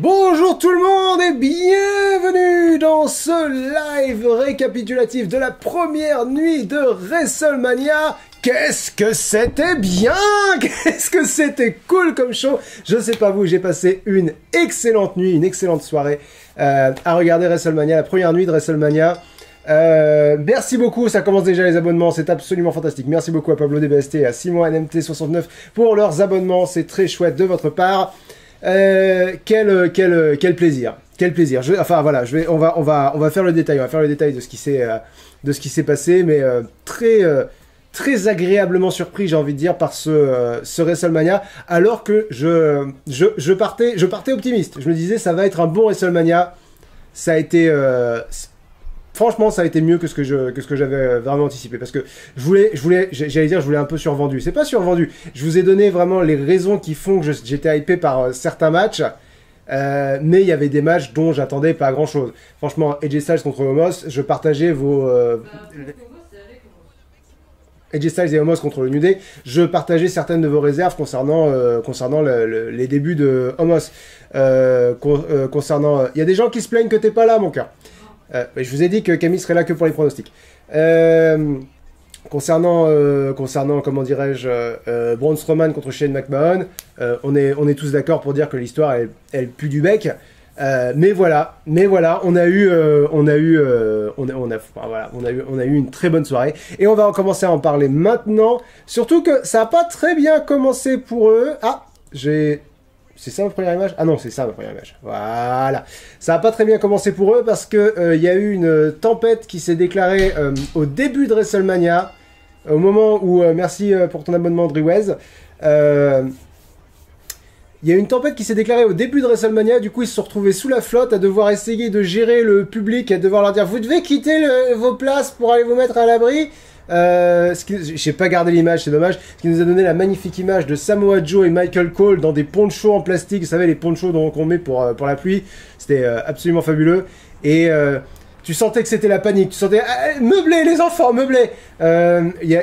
Bonjour tout le monde et bienvenue dans ce live récapitulatif de la première nuit de WrestleMania. Qu'est-ce que c'était bien! Qu'est-ce que c'était cool comme show! Je sais pas vous, j'ai passé une excellente nuit, une excellente soirée à regarder WrestleMania, la première nuit de WrestleMania. Merci beaucoup, ça commence déjà les abonnements, c'est absolument fantastique. Merci beaucoup à Pablo DBST et à Simon NMT69 pour leurs abonnements, c'est très chouette de votre part. Quel plaisir, quel plaisir. Enfin voilà, on va faire le détail, de ce qui s'est passé, mais très agréablement surpris, j'ai envie de dire, par ce WrestleMania, alors que je partais optimiste. Je me disais, ça va être un bon WrestleMania. Ça a été, franchement, ça a été mieux que ce que j'avais vraiment anticipé, parce que je voulais un peu survendu. C'est pas survendu. Je vous ai donné vraiment les raisons qui font que j'étais hypé par certains matchs, mais il y avait des matchs dont j'attendais pas grand chose. Franchement, AJ Styles contre Omos, je partageais vos AJ Styles et Omos contre le New Day, je partageais certaines de vos réserves concernant les débuts de Omos. Concernant, il y a des gens qui se plaignent que t'es pas là, mon cœur. Je vous ai dit que Camille serait là que pour les pronostics. Concernant comment dirais-je, Braun Strowman contre Shane McMahon, on est tous d'accord pour dire que l'histoire elle pue du bec. Mais voilà, on a eu une très bonne soirée et on va commencer à en parler maintenant. Surtout que ça n'a pas très bien commencé pour eux. C'est ça ma première image? Ah non, c'est ça ma première image. Voilà. Ça n'a pas très bien commencé pour eux parce que y a eu une tempête qui s'est déclarée au début de WrestleMania, au moment où merci pour ton abonnement Driwez. Il y a une tempête qui s'est déclarée au début de WrestleMania, du coup ils se sont retrouvés sous la flotte à devoir essayer de gérer le public, à devoir leur dire vous devez quitter vos places pour aller vous mettre à l'abri. J'ai pas gardé l'image, c'est dommage. Ce qui nous a donné la magnifique image de Samoa Joe et Michael Cole dans des ponchos en plastique, vous savez les ponchos qu'on met pour la pluie. C'était absolument fabuleux. Et tu sentais que c'était la panique, tu sentais meubler les enfants, meubler.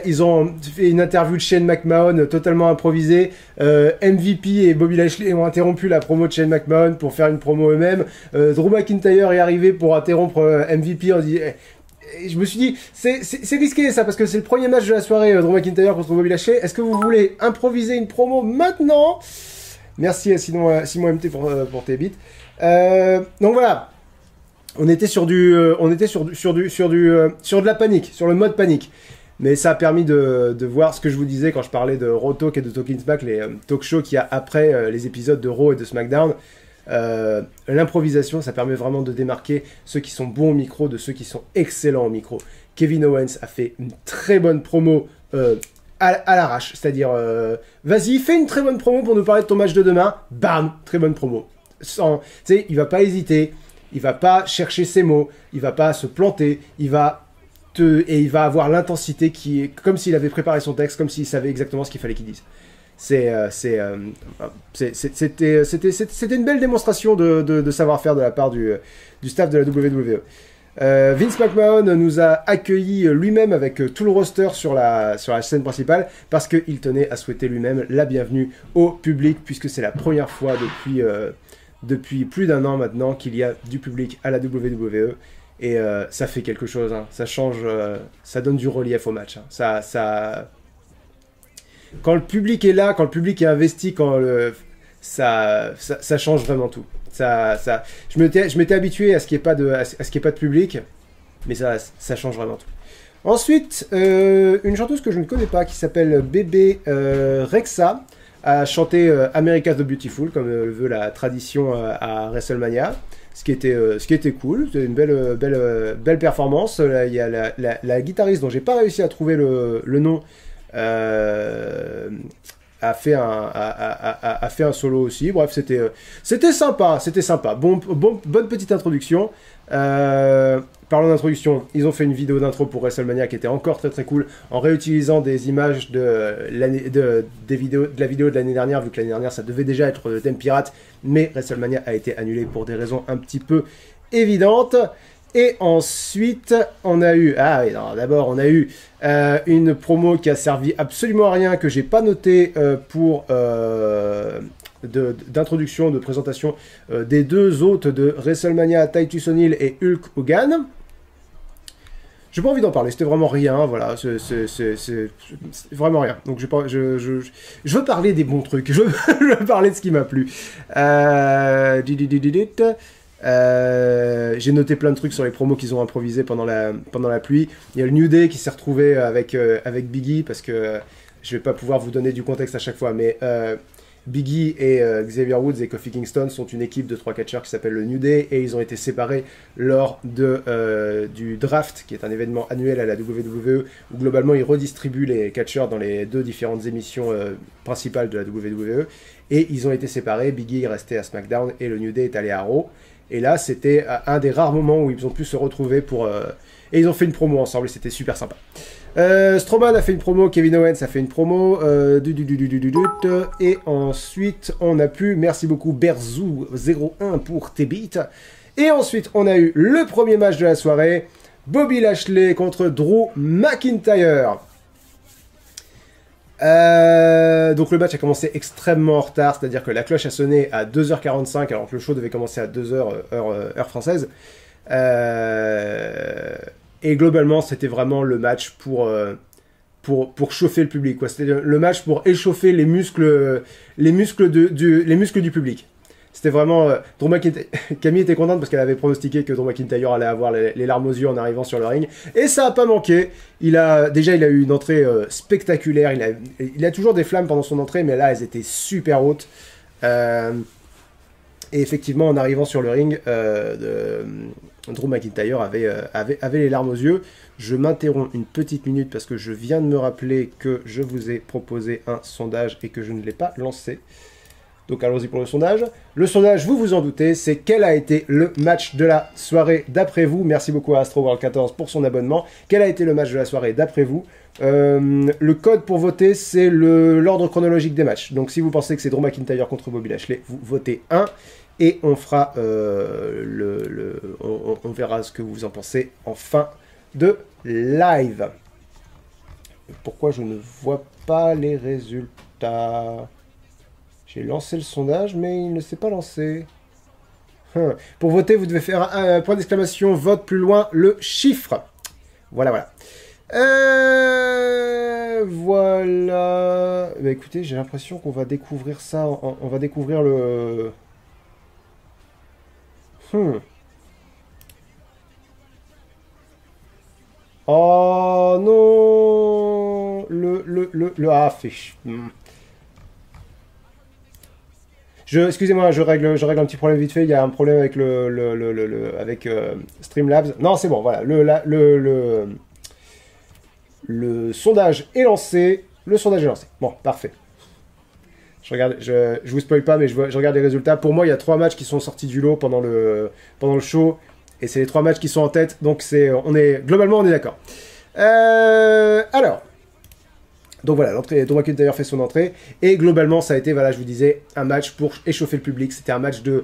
Ils ont fait une interview de Shane McMahon totalement improvisée. MVP et Bobby Lashley ont interrompu la promo de Shane McMahon pour faire une promo eux-mêmes. Drew McIntyre est arrivé pour interrompre MVP. On dit, je me suis dit, c'est risqué ça parce que c'est le premier match de la soirée, Drew McIntyre contre Bobby Lashley. Est-ce que vous voulez improviser une promo maintenant? Merci à Simon MT pour tes bits. Donc voilà. On était sur de la panique, sur le mode panique. Mais ça a permis de voir ce que je vous disais quand je parlais de Raw Talk et de Talking Smack, les talk shows qu'il y a après les épisodes de Raw et de SmackDown. L'improvisation, ça permet vraiment de démarquer ceux qui sont bons au micro de ceux qui sont excellents au micro. Kevin Owens a fait une très bonne promo à l'arrache. C'est-à-dire, vas-y, fais une très bonne promo pour nous parler de ton match de demain. Bam, très bonne promo. Tu sais, il va pas hésiter. Il va pas chercher ses mots, il va pas se planter, il va avoir l'intensité qui est comme s'il avait préparé son texte, comme s'il savait exactement ce qu'il fallait qu'il dise. C'était une belle démonstration de savoir-faire de la part du staff de la WWE. Vince McMahon nous a accueillis lui-même avec tout le roster sur la scène principale parce qu'il tenait à souhaiter lui-même la bienvenue au public puisque c'est la première fois depuis plus d'un an maintenant qu'il y a du public à la WWE et ça fait quelque chose, hein. Ça change, ça donne du relief au match, hein. Quand le public est là, quand le public est investi, ça change vraiment tout. Je m'étais habitué à ce qu'il n'y ait pas de public, mais ça change vraiment tout. Ensuite, une chanteuse que je ne connais pas qui s'appelle Bébé Rexha a chanté America the Beautiful, comme le veut la tradition à WrestleMania, ce qui était cool. C'était une belle performance. Là, il y a la guitariste dont j'ai pas réussi à trouver le nom, a fait un solo aussi. Bref, c'était sympa. Bonne petite introduction. Parlons d'introduction, ils ont fait une vidéo d'intro pour WrestleMania qui était encore très très cool en réutilisant des images de la vidéo de l'année dernière, vu que l'année dernière ça devait déjà être le thème pirate, mais WrestleMania a été annulé pour des raisons un petit peu évidentes. Et ensuite, on a eu... Ah oui, d'abord, on a eu une promo qui a servi absolument à rien, que j'ai pas noté pour d'introduction, de présentation des deux hôtes de WrestleMania, Titus O'Neil et Hulk Hogan. J'ai pas envie d'en parler, c'était vraiment rien, voilà, c'est vraiment rien. Donc je veux parler des bons trucs, je veux parler de ce qui m'a plu. J'ai noté plein de trucs sur les promos qu'ils ont improvisés pendant la pluie. Il y a le New Day qui s'est retrouvé avec Big E, parce que je vais pas pouvoir vous donner du contexte à chaque fois, mais Big E et Xavier Woods et Kofi Kingston sont une équipe de 3 catcheurs qui s'appelle le New Day, et ils ont été séparés lors du draft, qui est un événement annuel à la WWE, où globalement ils redistribuent les catcheurs dans les 2 différentes émissions principales de la WWE, et ils ont été séparés. Big E est resté à SmackDown et le New Day est allé à Raw, et là c'était un des rares moments où ils ont pu se retrouver et ils ont fait une promo ensemble, et c'était super sympa. Strowman a fait une promo, Kevin Owens a fait une promo, et ensuite on a pu, merci beaucoup Berzou01 pour tes beats, et ensuite on a eu le premier match de la soirée, Bobby Lashley contre Drew McIntyre. Donc le match a commencé extrêmement en retard, c'est-à-dire que la cloche a sonné à 2h45 alors que le show devait commencer à 2h heure française. Et globalement, c'était vraiment le match pour chauffer le public, quoi. C'était le match pour échauffer les muscles du public. C'était vraiment... Drew McIntyre... Camille était contente parce qu'elle avait pronostiqué que Drew McIntyre allait avoir les larmes aux yeux en arrivant sur le ring. Et ça n'a pas manqué. Il a eu une entrée spectaculaire. Il a toujours des flammes pendant son entrée, mais là, elles étaient super hautes. Et effectivement, en arrivant sur le ring, Drew McIntyre avait les larmes aux yeux. Je m'interromps une petite minute parce que je viens de me rappeler que je vous ai proposé un sondage et que je ne l'ai pas lancé. Donc allons-y pour le sondage. Le sondage, vous vous en doutez, c'est quel a été le match de la soirée d'après vous. Merci beaucoup à AstroWorld14 pour son abonnement. Quel a été le match de la soirée d'après vous? Le code pour voter, c'est l'ordre chronologique des matchs. Donc si vous pensez que c'est Drew McIntyre contre Bobby Lashley, vous votez 1. Et on fera on verra ce que vous en pensez en fin de live. Pourquoi je ne vois pas les résultats? J'ai lancé le sondage, mais il ne s'est pas lancé. Pour voter, vous devez faire un point d'exclamation, vote plus loin, le chiffre. Voilà, voilà. Voilà. Bah, écoutez, j'ai l'impression qu'on va découvrir ça. On va découvrir le... Oh non. Fiche. Excusez-moi, je règle un petit problème vite fait. Il y a un problème avec avec Streamlabs. Non, c'est bon, voilà. Le sondage est lancé. Le sondage est lancé. Bon, parfait. Je vous spoil pas, mais je regarde les résultats. Pour moi, il y a 3 matchs qui sont sortis du lot pendant le show. Et c'est les 3 matchs qui sont en tête. Donc, globalement, on est d'accord. Alors. Donc voilà, Drew McIntyre fait son entrée. Et globalement, ça a été, voilà, je vous disais, un match pour échauffer le public. C'était un match de...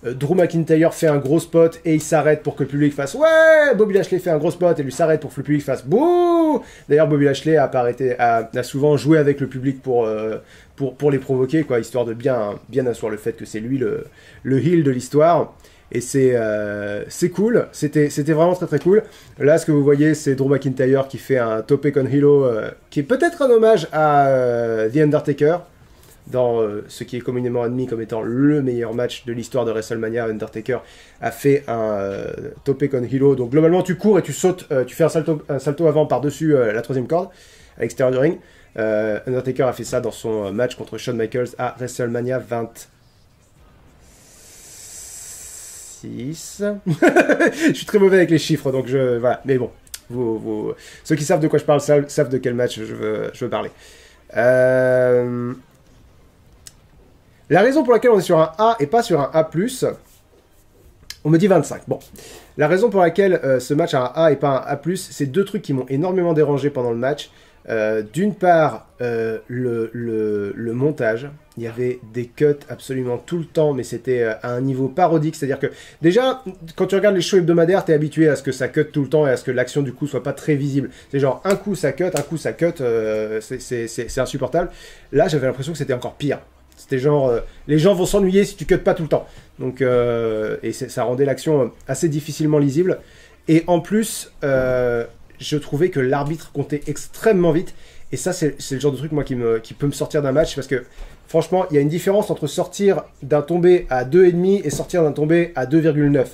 Drew McIntyre fait un gros spot et il s'arrête pour que le public fasse ouais. Bobby Lashley fait un gros spot et lui s'arrête pour que le public fasse bouh. D'ailleurs, Bobby Lashley a souvent joué avec le public pour les provoquer, quoi, histoire de bien asseoir le fait que c'est lui le heel de l'histoire. Et c'est cool, c'était vraiment très très cool. Là, ce que vous voyez, c'est Drew McIntyre qui fait un Tope con Hilo, qui est peut-être un hommage à The Undertaker, dans ce qui est communément admis comme étant le meilleur match de l'histoire de WrestleMania. Undertaker a fait un Tope con Hilo. Donc globalement, tu cours et tu sautes, tu fais un salto avant par-dessus la 3e corde, à l'extérieur du ring. Undertaker a fait ça dans son match contre Shawn Michaels à WrestleMania 26. Je suis très mauvais avec les chiffres, donc voilà. Mais bon, ceux qui savent de quoi je parle savent de quel match je veux parler. La raison pour laquelle on est sur un A et pas sur un A+, on me dit 25. Bon, la raison pour laquelle ce match a un A et pas un A+, c'est 2 trucs qui m'ont énormément dérangé pendant le match. D'une part, le montage. Il y avait des cuts absolument tout le temps, mais c'était à un niveau parodique. C'est-à-dire que, déjà, quand tu regardes les shows hebdomadaires, t'es habitué à ce que ça cut tout le temps et à ce que l'action, du coup, soit pas très visible. C'est genre, un coup ça cut, c'est insupportable. Là, j'avais l'impression que c'était encore pire. C'était genre, les gens vont s'ennuyer si tu cuts pas tout le temps. Donc, et ça rendait l'action assez difficilement lisible. Et en plus, je trouvais que l'arbitre comptait extrêmement vite. Et ça, c'est le genre de truc, moi, qui peut me sortir d'un match. Parce que, franchement, il y a une différence entre sortir d'un tombé à 2,5 et sortir d'un tombé à 2,9.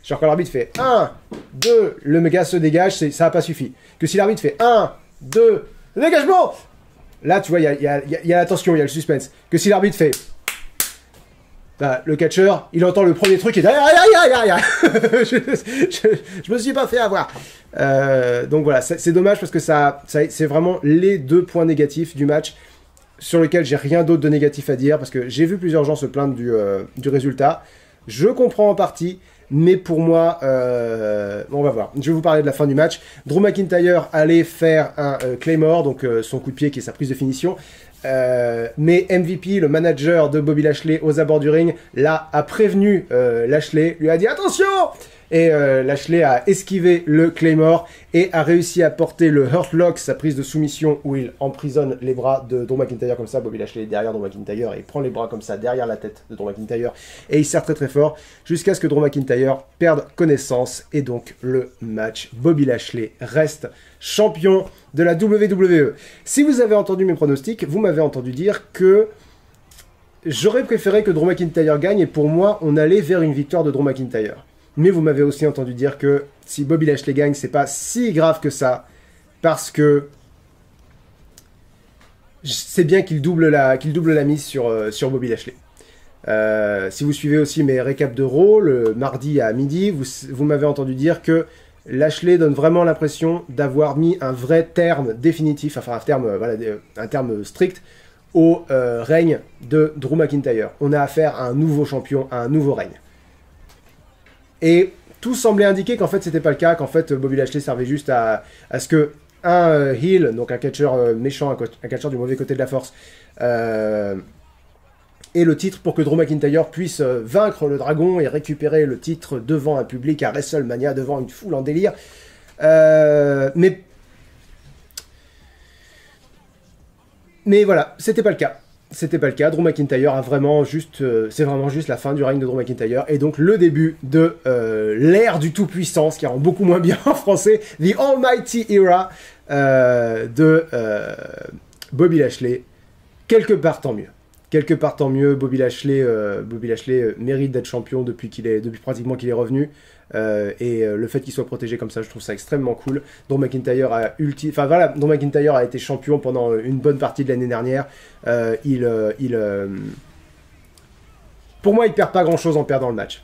Genre, quand l'arbitre fait 1, 2, le gars se dégage, ça n'a pas suffi. Que si l'arbitre fait 1, 2, dégagement! Là, tu vois, il y a la tension, il y a le suspense. Que si l'arbitre fait... Bah, le catcheur, il entend le premier truc et dit je me suis pas fait avoir. Donc voilà, c'est dommage parce que c'est vraiment les deux points négatifs du match sur lesquels j'ai rien d'autre de négatif à dire parce que j'ai vu plusieurs gens se plaindre du résultat. Je comprends en partie, mais pour moi, on va voir. Je vais vous parler de la fin du match. Drew McIntyre allait faire un Claymore, donc son coup de pied qui est sa prise de finition. Mais MVP, le manager de Bobby Lashley aux abords du ring, là a prévenu Lashley, lui a dit attention, et Lashley a esquivé le Claymore et a réussi à porter le Hurt Lock, sa prise de soumission où il emprisonne les bras de Drew McIntyre comme ça. Bobby Lashley est derrière Drew McIntyre et il prend les bras comme ça derrière la tête de Drew McIntyre et il serre très très fort jusqu'à ce que Drew McIntyre perde connaissance et donc le match. Bobby Lashley reste champion de la WWE. Si vous avez entendu mes pronostics, vous m'avez entendu dire que j'aurais préféré que Drew McIntyre gagne et pour moi, on allait vers une victoire de Drew McIntyre. Mais vous m'avez aussi entendu dire que si Bobby Lashley gagne, c'est pas si grave que ça parce que c'est bien qu'il double la mise sur Bobby Lashley. Si vous suivez aussi mes récaps de Raw, le mardi à midi, vous m'avez entendu dire que Lashley donne vraiment l'impression d'avoir mis un vrai terme définitif, enfin un terme strict, au règne de Drew McIntyre. On a affaire à un nouveau champion, à un nouveau règne. Et tout semblait indiquer qu'en fait c'était pas le cas, qu'en fait Bobby Lashley servait juste à ce que un heel, donc un catcheur méchant, un catcheur du mauvais côté de la force, ait le titre pour que Drew McIntyre puisse vaincre le dragon et récupérer le titre devant un public à WrestleMania, devant une foule en délire. Mais voilà, c'était pas le cas. C'était pas le cas. Drew McIntyre a vraiment juste... c'est vraiment juste la fin du règne de Drew McIntyre. Et donc le début de l'ère du tout-puissant, ce qui rend beaucoup moins bien en français, The Almighty Era de Bobby Lashley. Quelque part tant mieux. Quelque part tant mieux. Bobby Lashley mérite d'être champion depuis pratiquement qu'il est revenu. Et le fait qu'il soit protégé comme ça, je trouve ça extrêmement cool. Drew McIntyre a été champion pendant une bonne partie de l'année dernière. Pour moi, il perd pas grand chose en perdant le match.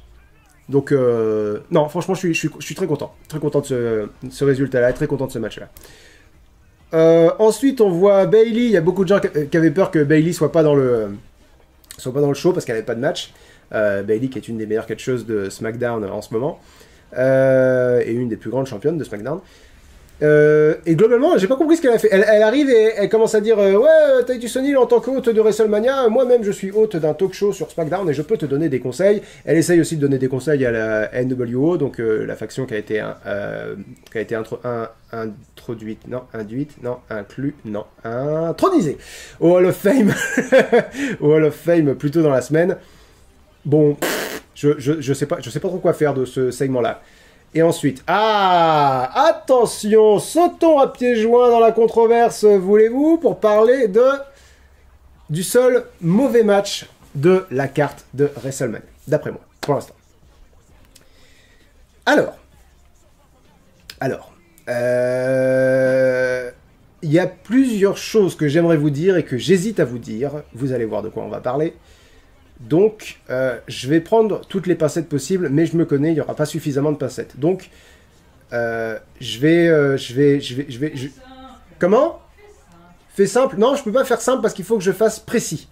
Donc, non, franchement, je suis très content. Très content de ce résultat-là, très content de ce match-là. Ensuite, on voit Bayley. Il y a beaucoup de gens qui avaient peur que Bayley soit pas dans le show parce qu'elle n'avait pas de match. Bayley qui est une des meilleures catcheuses de SmackDown en ce moment et une des plus grandes championnes de SmackDown. Et globalement, j'ai pas compris ce qu'elle a fait. Elle arrive et elle commence à dire ouais, Titus O'Neil en tant qu'hôte de WrestleMania, moi-même je suis hôte d'un talk show sur SmackDown et je peux te donner des conseils. Elle essaye aussi de donner des conseils à la NWO, donc la faction qui a été intronisée au Hall of Fame, au Hall of Fame plutôt dans la semaine. Bon, je sais pas trop quoi faire de ce segment-là. Et ensuite, attention, sautons à pieds joints dans la controverse, voulez-vous, pour parler du seul mauvais match de la carte de WrestleMania, d'après moi, pour l'instant. Alors, il y a plusieurs choses que j'aimerais vous dire et que j'hésite à vous dire. Vous allez voir de quoi on va parler. Donc, je vais prendre toutes les pincettes possibles, mais je me connais, il n'y aura pas suffisamment de pincettes. Donc, je vais... Comment ? Fais simple ? Non, je peux pas faire simple parce qu'il faut que je fasse précis.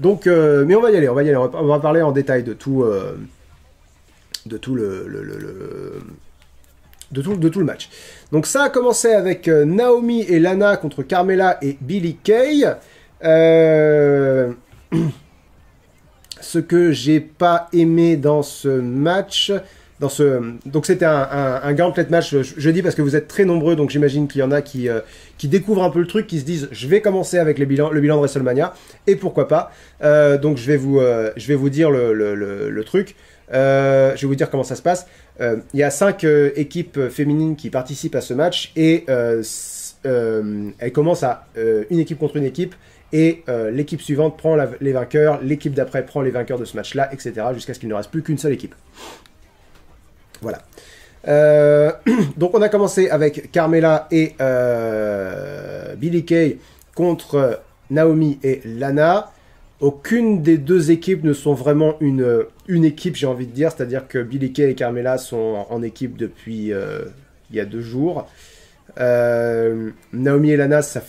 Donc, mais on va y aller, on va parler en détail de tout le match. Donc ça a commencé avec Naomi et Lana contre Carmella et Billie Kay. Ce que j'ai pas aimé dans ce match, Donc c'était un gauntlet match, je dis parce que vous êtes très nombreux, donc j'imagine qu'il y en a qui découvrent un peu le truc, qui se disent je vais commencer avec le bilan de WrestleMania, et pourquoi pas. Donc je vais vous dire le truc. Je vais vous dire comment ça se passe. Il y a 5 équipes féminines qui participent à ce match, et elles commencent à une équipe contre une équipe, et l'équipe suivante prend les vainqueurs, l'équipe d'après prend les vainqueurs de ce match-là, etc. jusqu'à ce qu'il ne reste plus qu'une seule équipe. Voilà. Donc on a commencé avec Carmella et Billie Kay contre Naomi et Lana. Aucune des deux équipes ne sont vraiment une équipe, j'ai envie de dire. C'est-à-dire que Billie Kay et Carmella sont en équipe depuis il y a 2 jours. Naomi et Lana, ça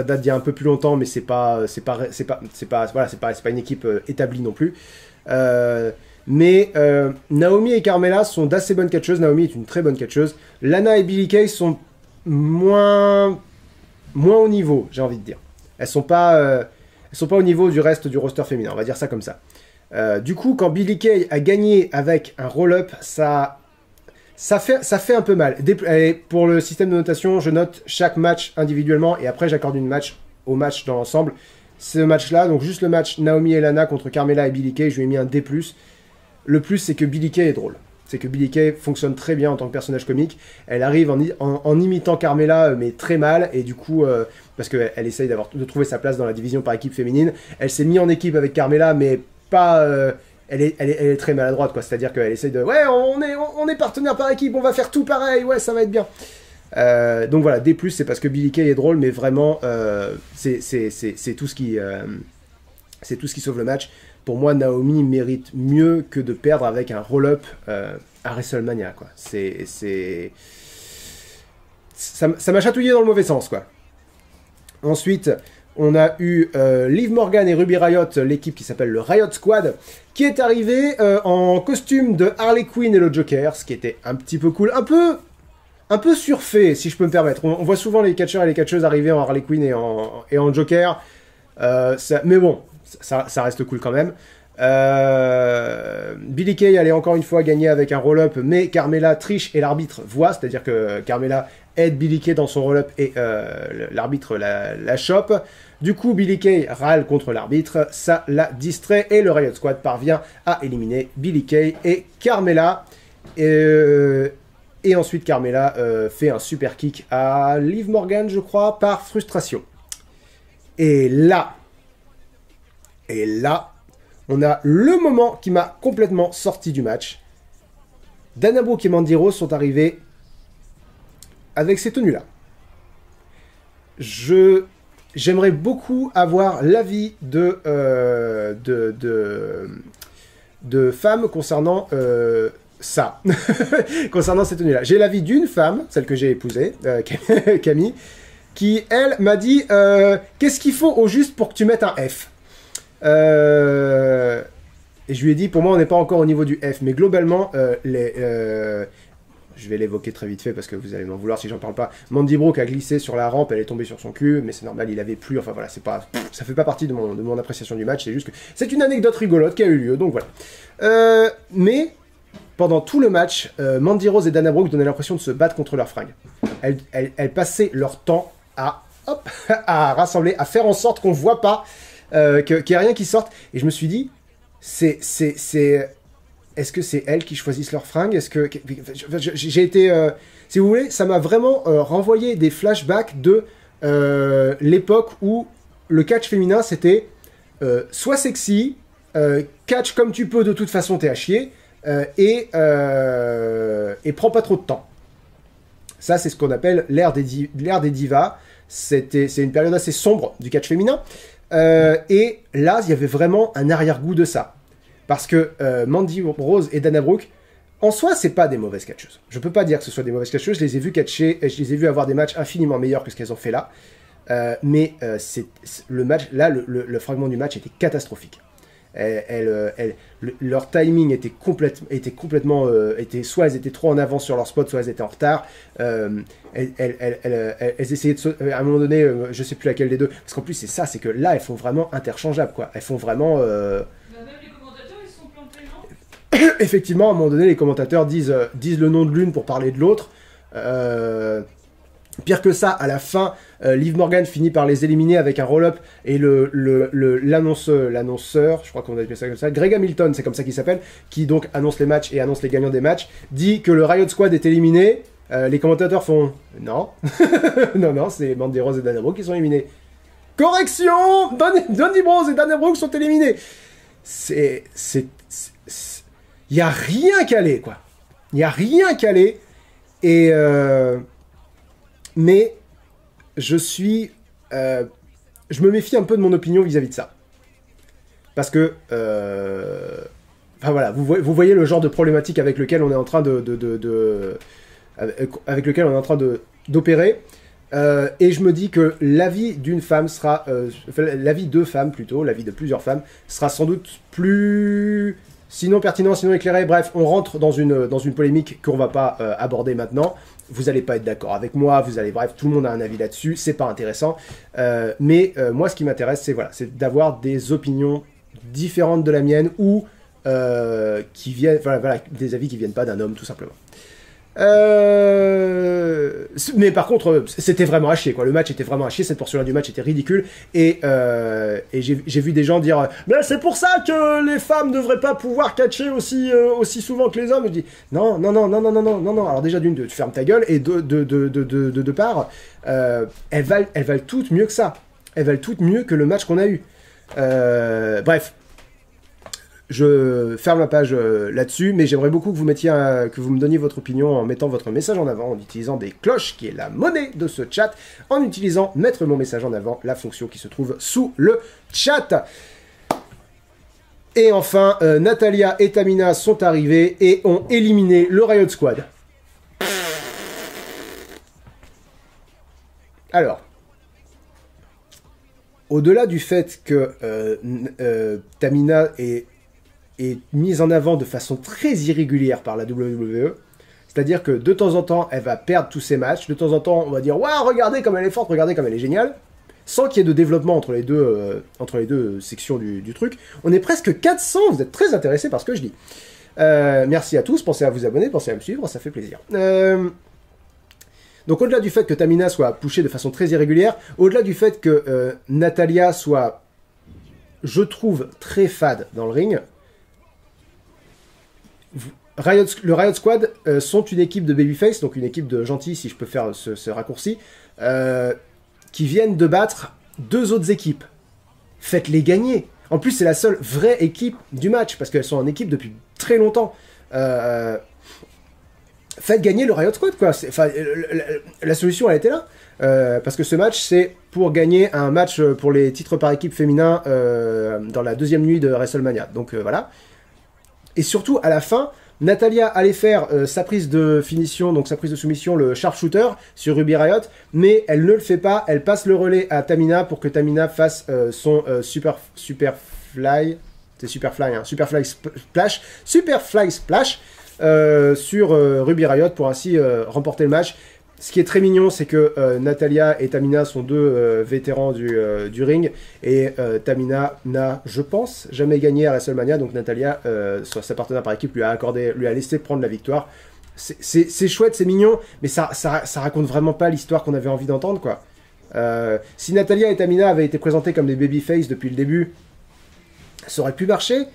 date d'il y a un peu plus longtemps, mais c'est pas une équipe établie non plus. Mais Naomi et Carmella sont d'assez bonnes catcheuses. Naomi est une très bonne catcheuse. Lana et Billie Kay sont moins au niveau, j'ai envie de dire. Elles sont pas au niveau du reste du roster féminin, on va dire ça comme ça. Du coup, quand Billie Kay a gagné avec un roll-up, ça fait un peu mal. Et pour le système de notation, je note chaque match individuellement et après j'accorde une match au match dans l'ensemble. Ce match-là, donc juste le match Naomi et Lana contre Carmella et Billie Kay, je lui ai mis un D+. Le plus, c'est que Billie Kay est drôle. C'est que Billie Kay fonctionne très bien en tant que personnage comique. Elle arrive en imitant Carmella, mais très mal. Et du coup, parce qu'elle essaye de trouver sa place dans la division par équipe féminine, elle s'est mise en équipe avec Carmella, mais pas... elle est très maladroite, quoi. C'est-à-dire qu'elle essaye de... Ouais, on est partenaire par équipe, on va faire tout pareil, ouais, ça va être bien. Donc voilà, D+, c'est parce que Billie Kay est drôle, mais vraiment, c'est tout ce qui... c'est tout ce qui sauve le match. Pour moi, Naomi mérite mieux que de perdre avec un roll-up à WrestleMania, quoi. Ça m'a chatouillé dans le mauvais sens, quoi. Ensuite, on a eu Liv Morgan et Ruby Riott, l'équipe qui s'appelle le Riot Squad, qui est arrivée en costume de Harley Quinn et le Joker, ce qui était un petit peu cool, un peu surfait, si je peux me permettre. On voit souvent les catcheurs et les catcheuses arriver en Harley Quinn et en Joker, mais bon... Ça reste cool quand même. Billie Kay allait encore une fois gagner avec un roll-up, mais Carmella triche et l'arbitre voit, c'est-à-dire que Carmella aide Billie Kay dans son roll-up et l'arbitre la chope. Du coup, Billie Kay râle contre l'arbitre, ça la distrait et le Riot Squad parvient à éliminer Billie Kay et Carmella. Et ensuite, Carmella fait un super kick à Liv Morgan, je crois, par frustration. Et là, on a le moment qui m'a complètement sorti du match. Dana Brooke et Mandy Rose sont arrivés avec ces tenues-là. J'aimerais beaucoup avoir l'avis de femmes concernant ça. Concernant ces tenues-là. J'ai l'avis d'une femme, celle que j'ai épousée, Camille, qui, elle, m'a dit qu'est-ce qu'il faut au juste pour que tu mettes un F. Et je lui ai dit, pour moi, on n'est pas encore au niveau du F, mais globalement, je vais l'évoquer très vite fait parce que vous allez m'en vouloir si j'en parle pas. Mandy Brooke a glissé sur la rampe, elle est tombée sur son cul, mais c'est normal, il avait plu. Enfin voilà, ça fait pas partie de mon appréciation du match, c'est juste que c'est une anecdote rigolote qui a eu lieu, donc voilà. Mais pendant tout le match, Mandy Rose et Dana Brooke donnaient l'impression de se battre contre leurs fringues. Elles passaient leur temps à rassembler, à faire en sorte qu'on voit pas. Qu'il n'y a rien qui sorte, et je me suis dit, est-ce que c'est elles qui choisissent leurs fringues? Est-ce que j'ai été, si vous voulez, ça m'a vraiment renvoyé des flashbacks de l'époque où le catch féminin c'était sois sexy, catch comme tu peux, de toute façon t'es à chier, et prends pas trop de temps. Ça, c'est ce qu'on appelle l'ère des divas. C'est une période assez sombre du catch féminin. Et là, il y avait vraiment un arrière-goût de ça. Parce que Mandy Rose et Dana Brooke, en soi, c'est pas des mauvaises catcheuses. Je peux pas dire que ce soit des mauvaises catcheuses. Je les ai vues catcher, je les ai vues avoir des matchs infiniment meilleurs que ce qu'elles ont fait là. Mais le match, là, le fragment du match était catastrophique. Leur timing était complètement, soit elles étaient trop en avance sur leur spot, soit elles étaient en retard. Elles essayaient à un moment donné, je sais plus laquelle des deux, parce qu'en plus c'est ça, c'est que là elles font vraiment interchangeables, quoi. Elles font vraiment. Même les commentateurs ils se sont plantés, effectivement, à un moment donné, les commentateurs disent le nom de l'une pour parler de l'autre. Pire que ça, à la fin, Liv Morgan finit par les éliminer avec un roll-up et l'annonceur, je crois qu'on a appelé ça comme ça, Greg Hamilton, c'est comme ça qu'il s'appelle, qui donc annonce les matchs et annonce les gagnants des matchs, dit que le Riot Squad est éliminé. Les commentateurs font non, non, c'est Mandy Rose et Dana Brooke qui sont éliminés. Correction, Dundee Bros et Dana Brooke sont éliminés. Il y a rien calé, quoi. Il y a rien calé et mais je me méfie un peu de mon opinion vis-à-vis de ça. Parce que, enfin voilà, vous voyez le genre de problématique avec lequel on est en train avec lequel on est en train d'opérer. Et je me dis que l'avis d'une femme sera, l'avis de femmes plutôt, l'avis de plusieurs femmes, sera sans doute plus, sinon pertinent, sinon éclairé. Bref, on rentre dans une polémique qu'on va pas aborder maintenant. Vous allez pas être d'accord avec moi, bref, tout le monde a un avis là-dessus, c'est pas intéressant. Mais moi, ce qui m'intéresse, c'est d'avoir des opinions différentes de la mienne ou qui viennent, voilà, des avis qui viennent pas d'un homme, tout simplement. Mais par contre, c'était vraiment à chier, quoi. Le match était vraiment à chier, cette portion-là du match était ridicule. Et j'ai vu des gens dire mais c'est pour ça que les femmes devraient pas pouvoir catcher aussi souvent que les hommes. Je dis non. Alors déjà d'une, tu fermes ta gueule, et de part, elles valent toutes mieux que ça. Elles valent toutes mieux que le match qu'on a eu. Bref. Je ferme la page là-dessus, mais j'aimerais beaucoup que vous me donniez votre opinion en mettant votre message en avant, en utilisant des cloches, qui est la monnaie de ce chat, en utilisant mettre mon message en avant, la fonction qui se trouve sous le chat. Et enfin, Natalya et Tamina sont arrivés et ont éliminé le Riot Squad. Alors, au-delà du fait que Tamina est mise en avant de façon très irrégulière par la WWE, c'est-à-dire que de temps en temps, elle va perdre tous ses matchs, de temps en temps, on va dire « Waouh, regardez comme elle est forte, regardez comme elle est géniale », sans qu'il y ait de développement entre les deux sections du truc. On est presque 400, vous êtes très intéressés par ce que je dis. Merci à tous, pensez à vous abonner, pensez à me suivre, ça fait plaisir. Donc au-delà du fait que Tamina soit pushée de façon très irrégulière, au-delà du fait que Natalya soit, je trouve, très fade dans le ring, le Riot Squad sont une équipe de babyface, donc une équipe de gentils, si je peux faire ce raccourci, qui viennent de battre deux autres équipes. Faites-les gagner. En plus, c'est la seule vraie équipe du match, parce qu'elles sont en équipe depuis très longtemps. Faites gagner le Riot Squad, quoi. La solution, elle était là. Parce que ce match, c'est pour gagner un match pour les titres par équipe féminin dans la deuxième nuit de WrestleMania. Donc voilà. Et surtout, à la fin, Natalya allait faire sa prise de finition, donc sa prise de soumission, le sharpshooter sur Ruby Riot, mais elle ne le fait pas, elle passe le relais à Tamina pour que Tamina fasse son Superfly Splash sur Ruby Riot pour ainsi remporter le match. Ce qui est très mignon, c'est que Natalya et Tamina sont deux vétérans du ring, et Tamina n'a, je pense, jamais gagné à WrestleMania, donc Natalya, sa partenaire par équipe, lui a laissé prendre la victoire. C'est chouette, c'est mignon, mais ça raconte vraiment pas l'histoire qu'on avait envie d'entendre, quoi. Si Natalya et Tamina avaient été présentées comme des babyface depuis le début, ça aurait pu marcher.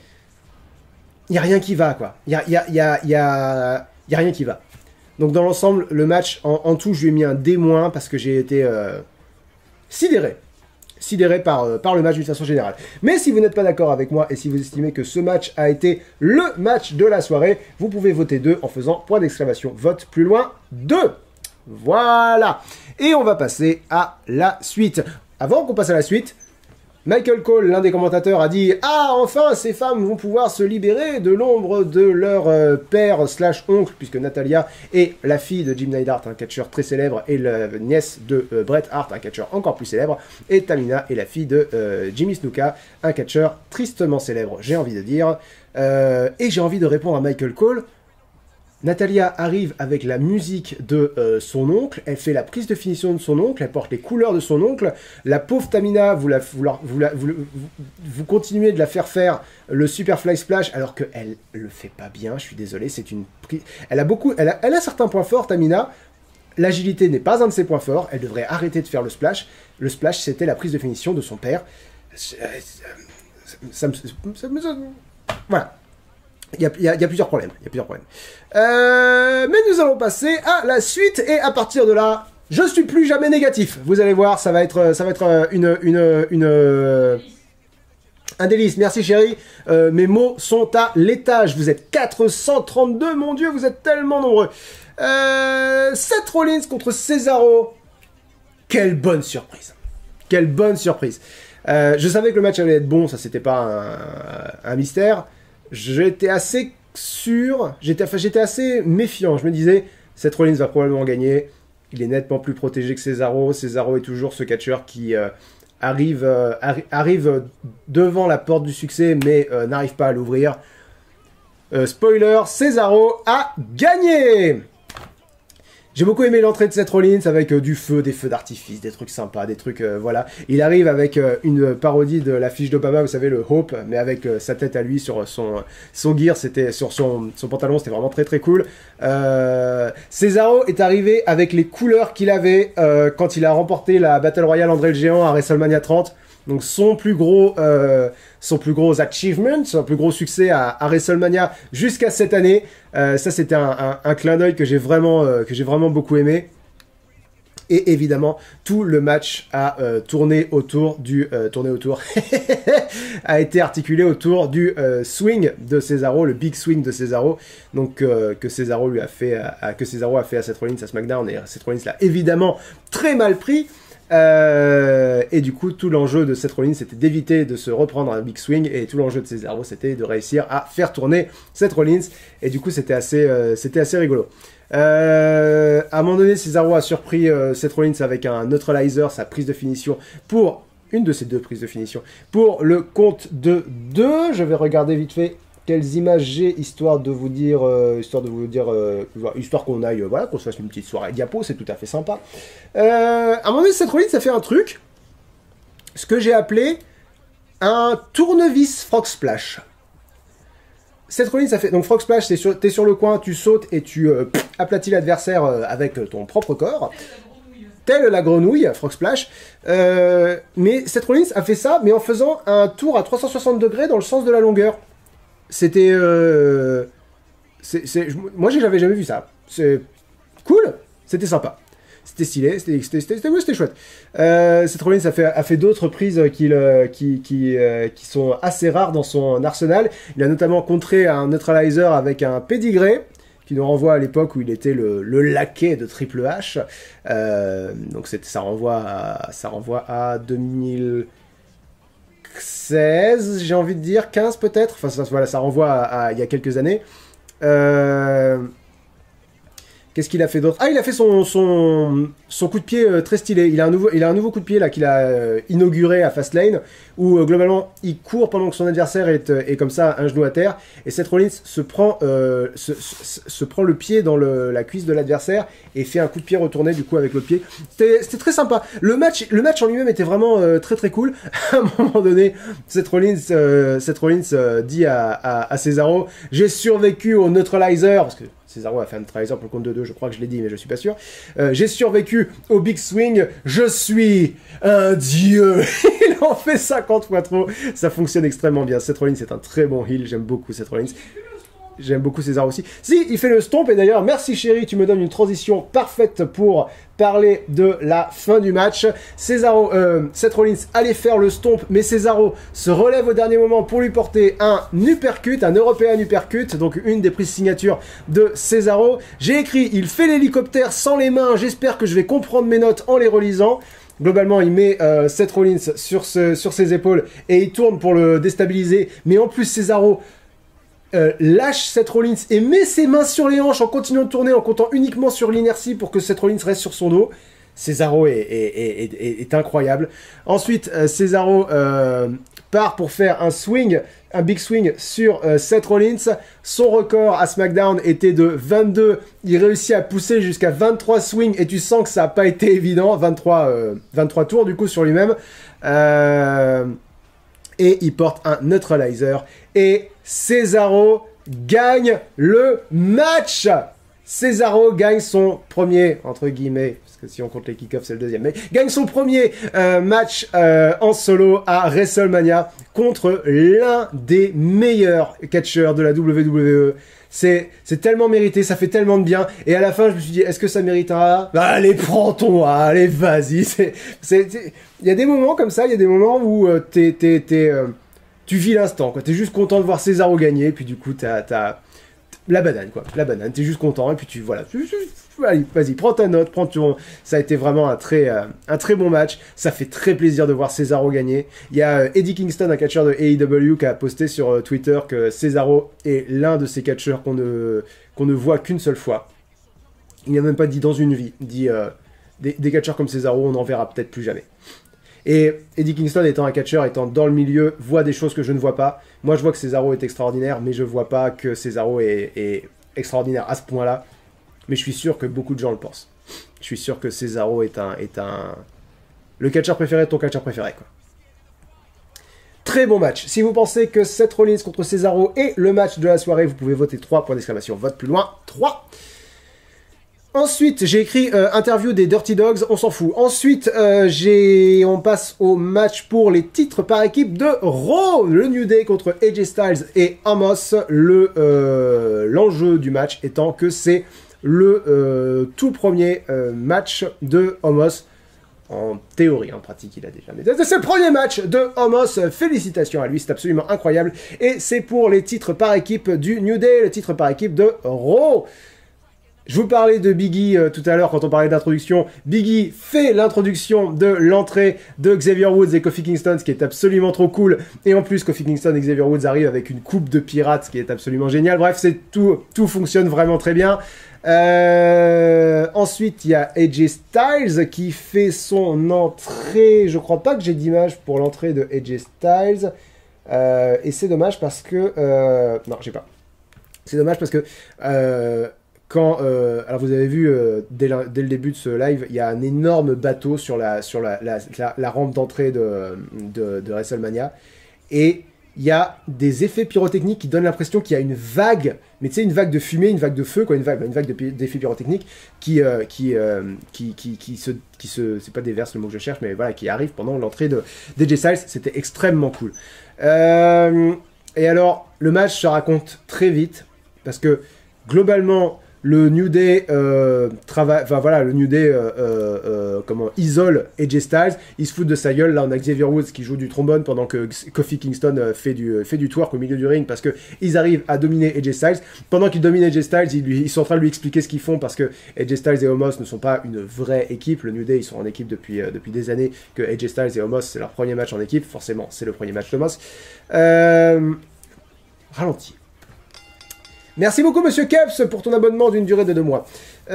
Il n'y a rien qui va, quoi. Il y a rien qui va. Donc dans l'ensemble, le match, en tout, je lui ai mis un D- parce que j'ai été sidéré par le match d'une façon générale. Mais si vous n'êtes pas d'accord avec moi et si vous estimez que ce match a été le match de la soirée, vous pouvez voter 2 en faisant point d'exclamation, vote plus loin 2. Voilà. Et on va passer à la suite. Avant qu'on passe à la suite, Michael Cole, l'un des commentateurs, a dit « Ah, enfin, ces femmes vont pouvoir se libérer de l'ombre de leur père/oncle, puisque Natalya est la fille de Jim Neidhart, un catcheur très célèbre, et la nièce de Bret Hart, un catcheur encore plus célèbre, et Tamina est la fille de Jimmy Snuka, un catcheur tristement célèbre, j'ai envie de dire. Et j'ai envie de répondre à Michael Cole Natalia arrive avec la musique de son oncle, elle fait la prise de finition de son oncle, elle porte les couleurs de son oncle. La pauvre Tamina, vous continuez de la faire le Superfly Splash alors qu'elle le fait pas bien, je suis désolé, c'est une prise... Elle a certains points forts, Tamina. L'agilité n'est pas un de ses points forts, elle devrait arrêter de faire le splash. Le splash, c'était la prise de finition de son père. Voilà. Il y a plusieurs problèmes. Mais nous allons passer à la suite et à partir de là, je suis plus jamais négatif. Vous allez voir, ça va être un délice. Merci chérie. Mes mots sont à l'étage. Vous êtes 432, mon Dieu, vous êtes tellement nombreux. Seth Rollins contre Cesaro. Quelle bonne surprise. Je savais que le match allait être bon, ça c'était pas un mystère. J'étais assez sûr, j'étais assez méfiant. Je me disais, Seth Rollins va probablement gagner. Il est nettement plus protégé que Cesaro. Cesaro est toujours ce catcheur qui arrive devant la porte du succès, mais n'arrive pas à l'ouvrir. Spoiler, Cesaro a gagné! J'ai beaucoup aimé l'entrée de Seth Rollins avec des feux d'artifice, des trucs sympas, des trucs, voilà. Il arrive avec une parodie de l'affiche d'Obama, vous savez, le Hope, mais avec sa tête à lui sur son gear, c'était sur son pantalon, c'était vraiment très très cool. Cesaro est arrivé avec les couleurs qu'il avait quand il a remporté la Battle Royale André le Géant à WrestleMania 30. Donc son plus gros achievement, son plus gros succès à WrestleMania jusqu'à cette année. Ça c'était un clin d'œil que j'ai vraiment beaucoup aimé. Et évidemment, tout le match a a été articulé autour du swing de Cesaro, le big swing de Cesaro, donc que Cesaro a fait à Seth Rollins à SmackDown, et Seth Rollins l'a évidemment très mal pris. Et du coup, tout l'enjeu de Seth Rollins, c'était d'éviter de se reprendre un big swing, et tout l'enjeu de Cesaro, c'était de réussir à faire tourner Seth Rollins, et du coup, c'était assez rigolo. À un moment donné, Cesaro a surpris Seth Rollins avec un neutralizer, sa prise de finition, pour une de ses deux prises de finition, pour le compte de 2. Je vais regarder vite fait quelles images j'ai, histoire qu'on aille, voilà, qu'on se fasse une petite soirée diapo, c'est tout à fait sympa. À un moment donné, Seth Rollins a fait un truc, ce que j'ai appelé un tournevis frog splash. Seth Rollins a fait, donc frog splash, t'es sur le coin, tu sautes et tu aplatis l'adversaire avec ton propre corps. Telle la grenouille, frog splash. Mais Seth Rollins a fait ça, mais en faisant un tour à 360 degrés dans le sens de la longueur. C'était... moi, j'avais jamais vu ça. C'est cool, c'était sympa. C'était stylé, c'était chouette. Seth Rollins a fait d'autres prises qui sont assez rares dans son arsenal. Il a notamment contré un neutralizer avec un pedigree, qui nous renvoie à l'époque où il était le laquais de Triple H. Donc ça renvoie à 2016, j'ai envie de dire, 15 peut-être. Enfin, voilà, ça renvoie à il y a quelques années. Qu'est-ce qu'il a fait d'autre? Ah, il a fait son coup de pied très stylé. Il a un nouveau coup de pied là qu'il a inauguré à Fastlane, où globalement il court pendant que son adversaire est comme ça, un genou à terre, et Seth Rollins se prend le pied dans la cuisse de l'adversaire et fait un coup de pied retourné du coup avec le pied. C'était très sympa. Le match en lui-même était vraiment très très cool. À un moment donné, Seth Rollins dit à Cesaro: j'ai survécu au neutralizer, parce que Cesaro a fait un neutralizer pour le compte de 2, je crois que je l'ai dit, mais je suis pas sûr. J'ai survécu au Big Swing, je suis un dieu. Il en fait 50 fois trop. Ça fonctionne extrêmement bien. Seth Rollins est un très bon heel, j'aime beaucoup Seth Rollins. J'aime beaucoup Cesaro aussi. Si, il fait le stomp, et d'ailleurs, merci chérie, tu me donnes une transition parfaite pour parler de la fin du match. Seth Rollins allait faire le stomp, mais Cesaro se relève au dernier moment pour lui porter un uppercut, un European uppercut, donc une des prises signature de Cesaro. J'ai écrit, il fait l'hélicoptère sans les mains, j'espère que je vais comprendre mes notes en les relisant. Globalement, il met Seth Rollins sur ses épaules et il tourne pour le déstabiliser, mais en plus Cesaro lâche Seth Rollins et met ses mains sur les hanches en continuant de tourner, en comptant uniquement sur l'inertie pour que Seth Rollins reste sur son dos. Cesaro est incroyable. Ensuite, Cesaro part pour faire un swing, un big swing sur Seth Rollins. Son record à SmackDown était de 22. Il réussit à pousser jusqu'à 23 swings et tu sens que ça n'a pas été évident. 23 tours du coup sur lui-même. Et il porte un neutralizer. Et Cesaro gagne le match. Cesaro gagne son premier, entre guillemets, parce que si on compte les kick-offs, c'est le deuxième, mais gagne son premier match en solo à WrestleMania contre l'un des meilleurs catcheurs de la WWE. C'est tellement mérité, ça fait tellement de bien. Et à la fin, je me suis dit, est-ce que ça méritera? Bah, allez, prends ton, allez, vas-y. Il y a des moments comme ça, il y a des moments où tu vis l'instant, quoi. T'es juste content de voir Cesaro gagner, puis du coup, t'as la banane, quoi. La banane, t'es juste content, et puis voilà. Allez, vas-y, prends ta note, Ça a été vraiment un très bon match. Ça fait très plaisir de voir Cesaro gagner. Il y a Eddie Kingston, un catcheur de AEW, qui a posté sur Twitter que Cesaro est l'un de ces catcheurs qu'on ne voit qu'une seule fois. Il n'a même pas dit dans une vie. Il dit des catcheurs comme Cesaro, on n'en verra peut-être plus jamais. Et Eddie Kingston, étant un catcheur, étant dans le milieu, voit des choses que je ne vois pas. Moi, je vois que Cesaro est extraordinaire, mais je vois pas que Cesaro est extraordinaire à ce point-là. Mais je suis sûr que beaucoup de gens le pensent. Je suis sûr que Cesaro est le catcheur préféré de ton catcheur préféré, quoi. Très bon match. Si vous pensez que Seth Rollins contre Cesaro est le match de la soirée, vous pouvez voter 3 points d'exclamation. Vote plus loin, 3. Ensuite, j'ai écrit interview des Dirty Dogs, on s'en fout. Ensuite, on passe au match pour les titres par équipe de Raw. Le New Day contre AJ Styles et Omos. L'enjeu du match étant que c'est le tout premier match de Omos. En théorie, en pratique, il a déjà. Mais c'est le premier match de Omos. Félicitations à lui, c'est absolument incroyable. Et c'est pour les titres par équipe du New Day, le titre par équipe de Raw. Je vous parlais de Biggie tout à l'heure quand on parlait d'introduction. Biggie fait l'introduction de l'entrée de Xavier Woods et Kofi Kingston, ce qui est absolument trop cool. Et en plus, Kofi Kingston et Xavier Woods arrivent avec une coupe de pirates, ce qui est absolument génial. Bref, tout fonctionne vraiment très bien. Ensuite, il y a AJ Styles qui fait son entrée. Je crois pas que j'ai d'image pour l'entrée de AJ Styles. Et c'est dommage parce que... non, j'ai pas. C'est dommage parce que... alors vous avez vu dès le début de ce live, il y a un énorme bateau sur la rampe d'entrée de WrestleMania, et il y a des effets pyrotechniques qui donnent l'impression qu'il y a une vague, mais tu sais, une vague de fumée, une vague de feu, quoi, une vague d'effets pyrotechniques qui c'est pas déverse le mot que je cherche, mais voilà, qui arrive pendant l'entrée de AJ Styles. C'était extrêmement cool. Et alors, le match se raconte très vite parce que globalement, le New Day isole AJ Styles, il se fout de sa gueule. Là, on a Xavier Woods qui joue du trombone pendant que Kofi Kingston fait du twerk au milieu du ring parce que ils arrivent à dominer AJ Styles. Pendant qu'ils dominent AJ Styles, ils sont en train de lui expliquer ce qu'ils font parce que AJ Styles et Omos ne sont pas une vraie équipe. Le New Day, ils sont en équipe depuis des années. Que AJ Styles et Omos, c'est leur premier match en équipe. Forcément, c'est le premier match d'Omos. Ralenti. Merci beaucoup, Monsieur Keps, pour ton abonnement d'une durée de 2 mois. Je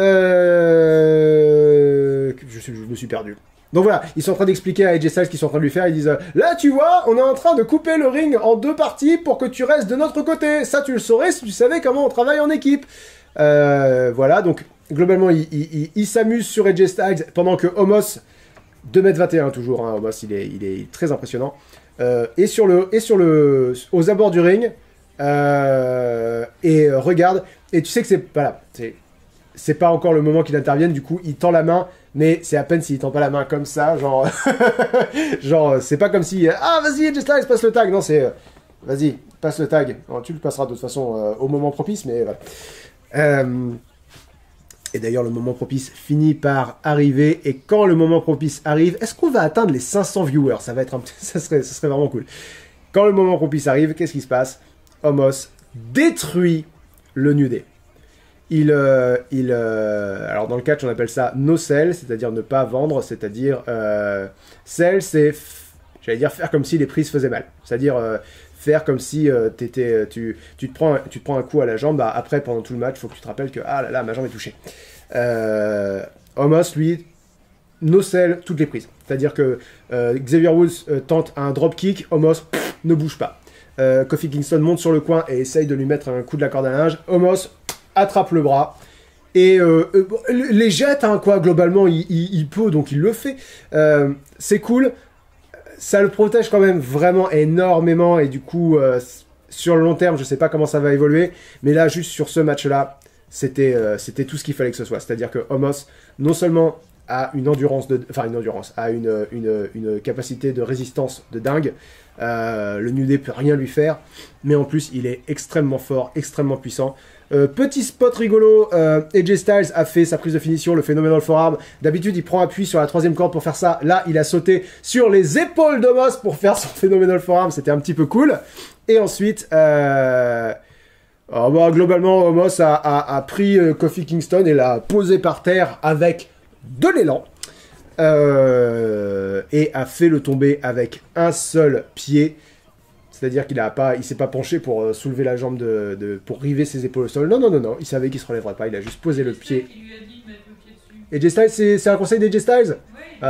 me suis perdu. Donc voilà, ils sont en train d'expliquer à AJ Styles ce qu'ils sont en train de lui faire. Ils disent là, tu vois, on est en train de couper le ring en 2 parties pour que tu restes de notre côté. Ça, tu le saurais si tu savais comment on travaille en équipe. Voilà, donc globalement, ils s'amusent sur AJ Styles pendant que Omos, 2m21 toujours, hein, Omos, il est très impressionnant. Aux abords du ring. Regarde, et tu sais que c'est pas encore le moment qu'il intervienne, du coup il tend la main, mais c'est à peine s'il tend pas la main comme ça, genre c'est pas comme si vas-y AJ Styles, passe le tag, non, c'est vas-y, passe le tag. Alors, tu le passeras de toute façon au moment propice, mais voilà. Et d'ailleurs le moment propice finit par arriver, et quand le moment propice arrive, est-ce qu'on va atteindre les 500 viewers? Ça serait vraiment cool. Quand le moment propice arrive, qu'est-ce qui se passe? Omos détruit le New Day. Alors dans le catch on appelle ça no sell, c'est-à-dire ne pas vendre, c'est-à-dire sell, c'est j'allais dire faire comme si les prises faisaient mal, c'est-à-dire faire comme si tu te prends un coup à la jambe, bah, après pendant tout le match il faut que tu te rappelles que ah là là ma jambe est touchée. Omos lui no sell toutes les prises. C'est-à-dire que Xavier Woods tente un dropkick, Omos ne bouge pas. Kofi Kingston monte sur le coin et essaye de lui mettre un coup de la corde à linge. Omos attrape le bras et les jette, hein, quoi. Globalement, il peut, donc il le fait. C'est cool. Ça le protège quand même vraiment énormément et du coup, sur le long terme, je sais pas comment ça va évoluer, mais là, juste sur ce match-là, c'était tout ce qu'il fallait que ce soit. C'est-à-dire que Omos, non seulement a une endurance, a une capacité de résistance de dingue, le New Day peut rien lui faire, mais en plus, il est extrêmement fort, extrêmement puissant. Petit spot rigolo, AJ Styles a fait sa prise de finition, le Phenomenal Forearm. D'habitude, il prend appui sur la troisième corde pour faire ça. Là, il a sauté sur les épaules d'Omos pour faire son Phenomenal Forearm. C'était un petit peu cool. Et ensuite, globalement, Omos a pris Kofi Kingston et l'a posé par terre avec de l'élan. Et a fait le tomber avec un seul pied. C'est-à-dire qu'il s'est pas penché pour soulever la jambe pour river ses épaules au sol. Non. Il savait qu'il se relèverait pas. Il a juste posé le pied. Et AJ Styles, c'est un conseil d'AJ Styles ? Oui.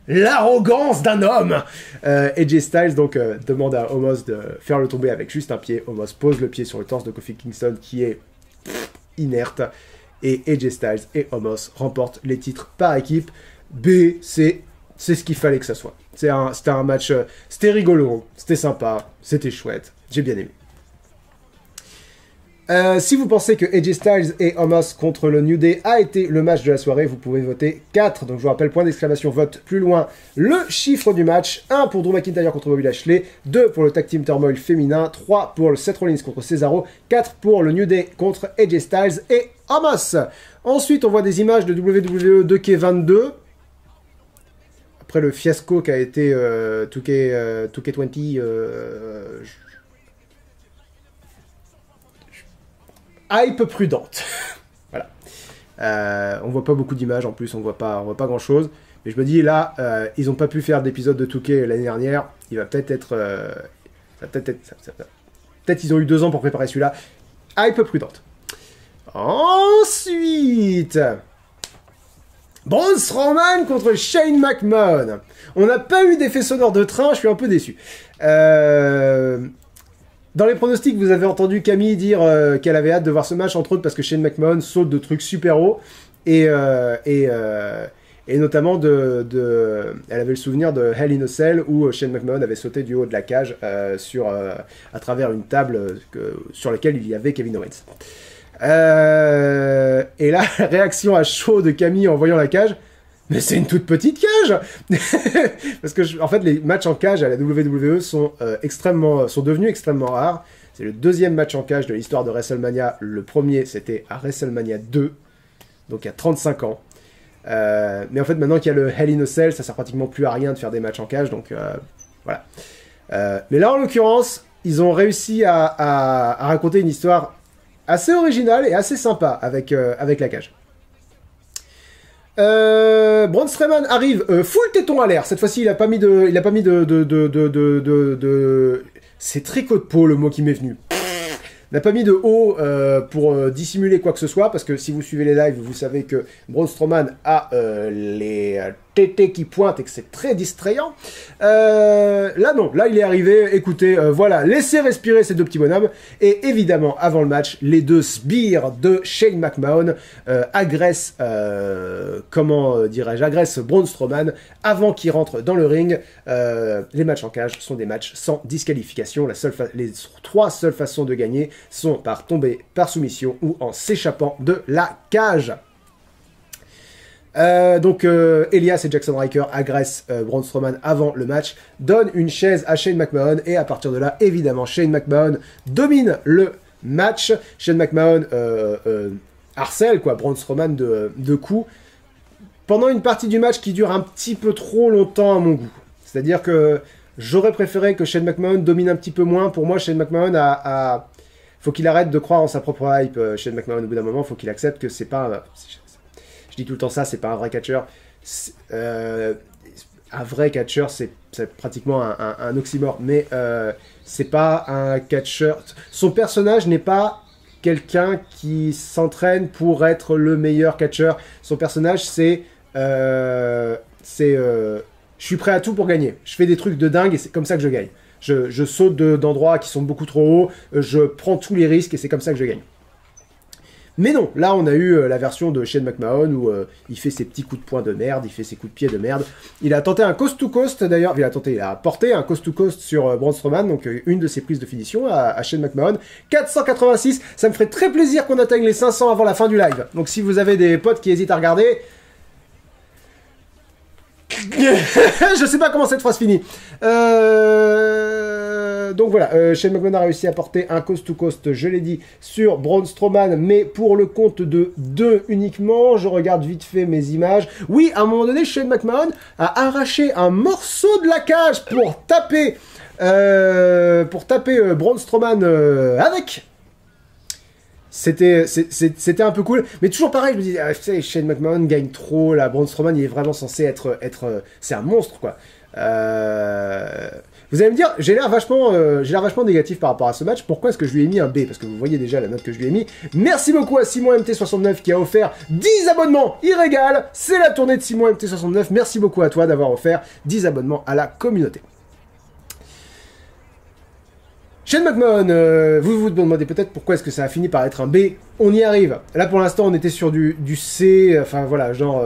L'arrogance d'un homme. AJ Styles donc demande à Omos de faire le tomber avec juste un pied. Omos pose le pied sur le torse de Kofi Kingston qui est inerte. Et AJ Styles et Omos remportent les titres par équipe. C'est ce qu'il fallait que ça soit. C'était un match, c'était rigolo, c'était sympa, c'était chouette, j'ai bien aimé. Si vous pensez que AJ Styles et Omos contre le New Day a été le match de la soirée, vous pouvez voter 4. Donc je vous rappelle, point d'exclamation, vote plus loin le chiffre du match. 1 pour Drew McIntyre contre Bobby Lashley, 2 pour le Tag Team Turmoil féminin, 3 pour le Seth Rollins contre Cesaro, 4 pour le New Day contre AJ Styles et Omos. Ensuite, on voit des images de WWE 2K22. Après le fiasco qui a été 2K20, hype prudente. Voilà. On voit pas beaucoup d'images en plus, on voit pas grand chose. Mais je me dis là, ils ont pas pu faire d'épisode de 2K l'année dernière. Il va peut-être être, peut-être ils ont eu 2 ans pour préparer celui-là. Hype prudente. Ensuite, Braun Strowman contre Shane McMahon. On n'a pas eu d'effet sonore de train, je suis un peu déçu. Dans les pronostics, vous avez entendu Camille dire qu'elle avait hâte de voir ce match, entre autres parce que Shane McMahon saute de trucs super hauts. Et notamment, elle avait le souvenir de Hell in a Cell où Shane McMahon avait sauté du haut de la cage à travers une table sur laquelle il y avait Kevin Owens. Et là, la réaction à chaud de Camille en voyant la cage, mais c'est une toute petite cage. Parce que en fait, les matchs en cage à la WWE sont devenus extrêmement rares. C'est le 2e match en cage de l'histoire de WrestleMania. Le premier, c'était à WrestleMania 2, donc il y a 35 ans. Mais en fait, maintenant qu'il y a le Hell in a Cell, ça sert pratiquement plus à rien de faire des matchs en cage, donc voilà. Mais là, en l'occurrence, ils ont réussi à raconter une histoire assez original et assez sympa avec la cage. Braun Strowman arrive full téton à l'air. Cette fois-ci, il a pas mis de c'est tricot de peau le mot qui m'est venu. Il n'a pas mis de haut pour dissimuler quoi que ce soit, parce que si vous suivez les lives, vous savez que Braun Strowman a les tétés qui pointent et que c'est très distrayant. Là non, là il est arrivé, écoutez, voilà, laissez respirer ces deux petits bonhommes, et évidemment, avant le match, les deux sbires de Shane McMahon agressent Braun Strowman avant qu'il rentre dans le ring. Les matchs en cage sont des matchs sans disqualification. Les 3 seules façons de gagner sont par tomber par soumission ou en s'échappant de la cage. Donc Elias et Jackson Ryker agressent Braun Strowman avant le match, donnent une chaise à Shane McMahon, et à partir de là, évidemment, Shane McMahon domine le match. Shane McMahon harcèle Braun Strowman de coups pendant une partie du match qui dure un petit peu trop longtemps à mon goût. C'est-à-dire que j'aurais préféré que Shane McMahon domine un petit peu moins. Pour moi, Shane McMahon faut qu'il arrête de croire en sa propre hype. Shane McMahon, au bout d'un moment, faut qu'il accepte que c'est pas... Je dis tout le temps ça, c'est pas un vrai catcheur. Un vrai catcheur, c'est pratiquement un oxymore, mais c'est pas un catcheur. Son personnage n'est pas quelqu'un qui s'entraîne pour être le meilleur catcheur. Son personnage, c'est je suis prêt à tout pour gagner. Je fais des trucs de dingue et c'est comme ça que je gagne. Je saute d'endroits qui sont beaucoup trop hauts, je prends tous les risques et c'est comme ça que je gagne. Mais non, là on a eu la version de Shane McMahon où il fait ses petits coups de poing de merde, il fait ses coups de pied de merde. Il a tenté un coast-to-coast d'ailleurs, il a porté un coast-to-coast sur Braun Strowman, donc une de ses prises de finition à Shane McMahon. 486, ça me ferait très plaisir qu'on atteigne les 500 avant la fin du live. Donc si vous avez des potes qui hésitent à regarder... Je sais pas comment cette phrase finit. Donc voilà, Shane McMahon a réussi à porter un coast-to-coast, je l'ai dit, sur Braun Strowman, mais pour le compte de 2 uniquement. Je regarde vite fait mes images. Oui, à un moment donné, Shane McMahon a arraché un morceau de la cage pour taper Braun Strowman avec. C'était un peu cool, mais toujours pareil, je me dis, Shane McMahon gagne trop, là, Braun Strowman, il est vraiment censé être c'est un monstre, quoi. Vous allez me dire, j'ai l'air vachement négatif par rapport à ce match. Pourquoi est-ce que je lui ai mis un B? Parce que vous voyez déjà la note que je lui ai mis. Merci beaucoup à Simon MT69 qui a offert 10 abonnements. Il régale. C'est la tournée de Simon MT69. Merci beaucoup à toi d'avoir offert 10 abonnements à la communauté. Shane McMahon, vous vous demandez peut-être pourquoi est-ce que ça a fini par être un B. On y arrive. Là pour l'instant on était sur du C. Enfin voilà, genre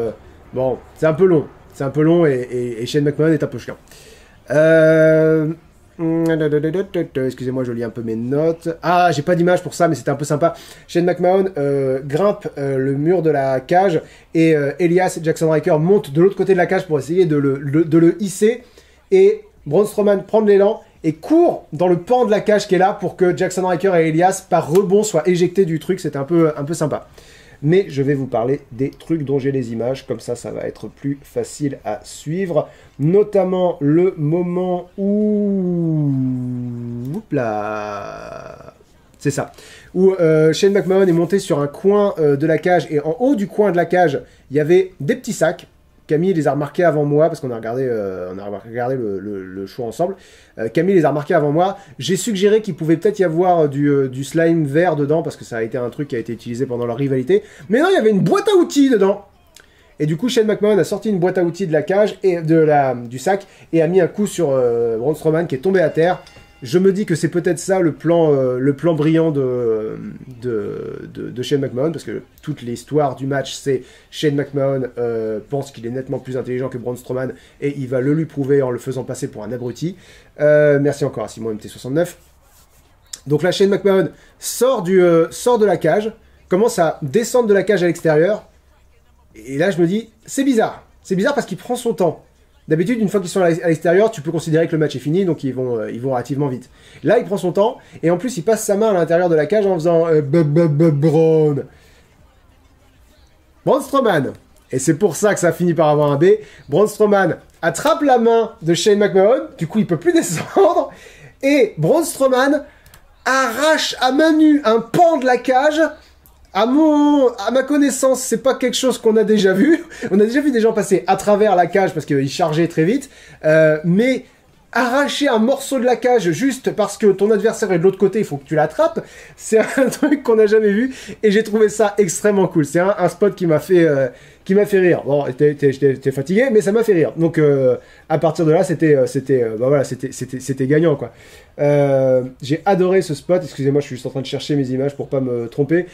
bon, c'est un peu long. C'est un peu long et Shane McMahon est un peu chiant. Excusez-moi, je lis un peu mes notes. Ah, j'ai pas d'image pour ça, mais c'était un peu sympa. Shane McMahon grimpe le mur de la cage et Elias et Jackson Ryker montent de l'autre côté de la cage pour essayer de le hisser. Et Braun Strowman prend de l'élan et court dans le pan de la cage qui est là pour que Jackson Ryker et Elias, par rebond, soient éjectés du truc. C'était un peu sympa. Mais je vais vous parler des trucs dont j'ai les images, comme ça va être plus facile à suivre. Notamment le moment où... Oups là... C'est ça. Où Shane McMahon est monté sur un coin de la cage, et en haut du coin de la cage, il y avait des petits sacs. Camille les a remarqués avant moi, parce qu'on a regardé, le show ensemble. Camille les a remarqués avant moi. J'ai suggéré qu'il pouvait peut-être y avoir du slime vert dedans, parce que ça a été un truc qui a été utilisé pendant leur rivalité. Mais non, il y avait une boîte à outils dedans. Et du coup, Shane McMahon a sorti une boîte à outils de la cage, et du sac, et a mis un coup sur Braun Strowman, qui est tombé à terre. Je me dis que c'est peut-être ça le plan brillant de Shane McMahon, parce que toute l'histoire du match, c'est Shane McMahon pense qu'il est nettement plus intelligent que Braun Strowman, et il va le lui prouver en le faisant passer pour un abruti. Merci encore à Simon MT69. Donc là, Shane McMahon sort de la cage, commence à descendre de la cage à l'extérieur, et là je me dis, c'est bizarre. C'est bizarre parce qu'il prend son temps. D'habitude, une fois qu'ils sont à l'extérieur, tu peux considérer que le match est fini, donc ils vont relativement vite. Là, il prend son temps, et en plus, il passe sa main à l'intérieur de la cage en faisant Braun Strowman. Et c'est pour ça que ça finit par avoir un B. Braun Strowman attrape la main de Shane McMahon, du coup, il peut plus descendre, et Braun Strowman arrache à main nue un pan de la cage. À ma connaissance, c'est pas quelque chose qu'on a déjà vu. On a déjà vu des gens passer à travers la cage parce qu'ils chargeaient très vite. Mais arracher un morceau de la cage juste parce que ton adversaire est de l'autre côté, il faut que tu l'attrapes, c'est un truc qu'on n'a jamais vu. Et j'ai trouvé ça extrêmement cool. C'est un spot qui m'a fait rire. Bon, j'étais fatigué, mais ça m'a fait rire. Donc, à partir de là, c'était gagnant, quoi. J'ai adoré ce spot. Excusez-moi, je suis juste en train de chercher mes images pour pas me tromper.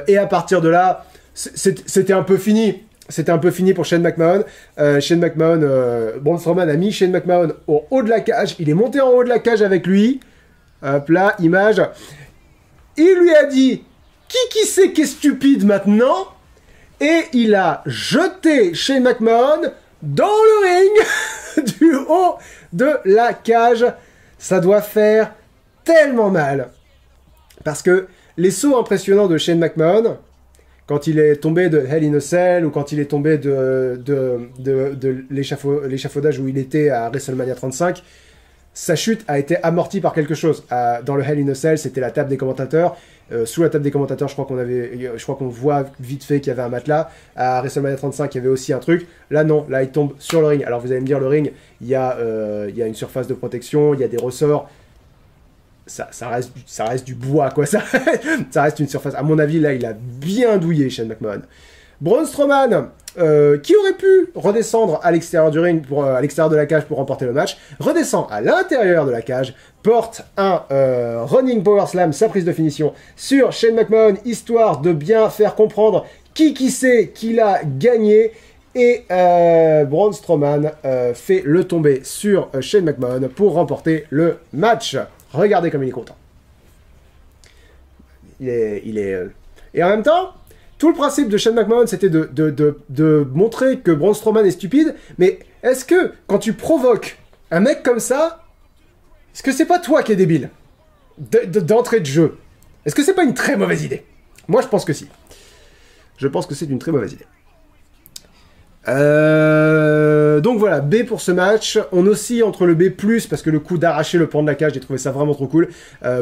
Et à partir de là, c'était un peu fini. C'était un peu fini pour Shane McMahon. Braun Strowman a mis Shane McMahon au haut de la cage. Il est monté en haut de la cage avec lui. Hop là, image. Il lui a dit qui c'est qui est stupide maintenant? Et il a jeté Shane McMahon dans le ring du haut de la cage. Ça doit faire tellement mal. Parce que les sauts impressionnants de Shane McMahon, quand il est tombé de Hell in a Cell, ou quand il est tombé de l'échafaudage où il était à WrestleMania 35, sa chute a été amortie par quelque chose. Dans le Hell in a Cell, c'était la table des commentateurs. Sous la table des commentateurs, je crois qu'on voit vite fait qu'il y avait un matelas. À WrestleMania 35, il y avait aussi un truc. Là, non. Là, il tombe sur le ring. Alors, vous allez me dire, le ring, il y a une surface de protection, il y a des ressorts. Ça reste du bois, quoi. Ça reste une surface. À mon avis, là, il a bien douillé, Shane McMahon. Braun Strowman, qui aurait pu redescendre à l'extérieur du ring, à l'extérieur de la cage pour remporter le match, redescend à l'intérieur de la cage, porte un running power slam, sa prise de finition, sur Shane McMahon, histoire de bien faire comprendre qui c'est qu'il a gagné. Et Braun Strowman fait le tomber sur Shane McMahon pour remporter le match. Regardez comme il est content. Et en même temps, tout le principe de Shane McMahon, c'était de montrer que Braun Strowman est stupide. Mais est-ce que, quand tu provoques un mec comme ça, est-ce que c'est pas toi qui es débile d'entrée de jeu? Est-ce que c'est pas une très mauvaise idée? Moi, je pense que si. Je pense que c'est une très mauvaise idée. Donc voilà, B pour ce match. On oscille entre le B+, parce que le coup d'arracher le pan de la cage, j'ai trouvé ça vraiment trop cool.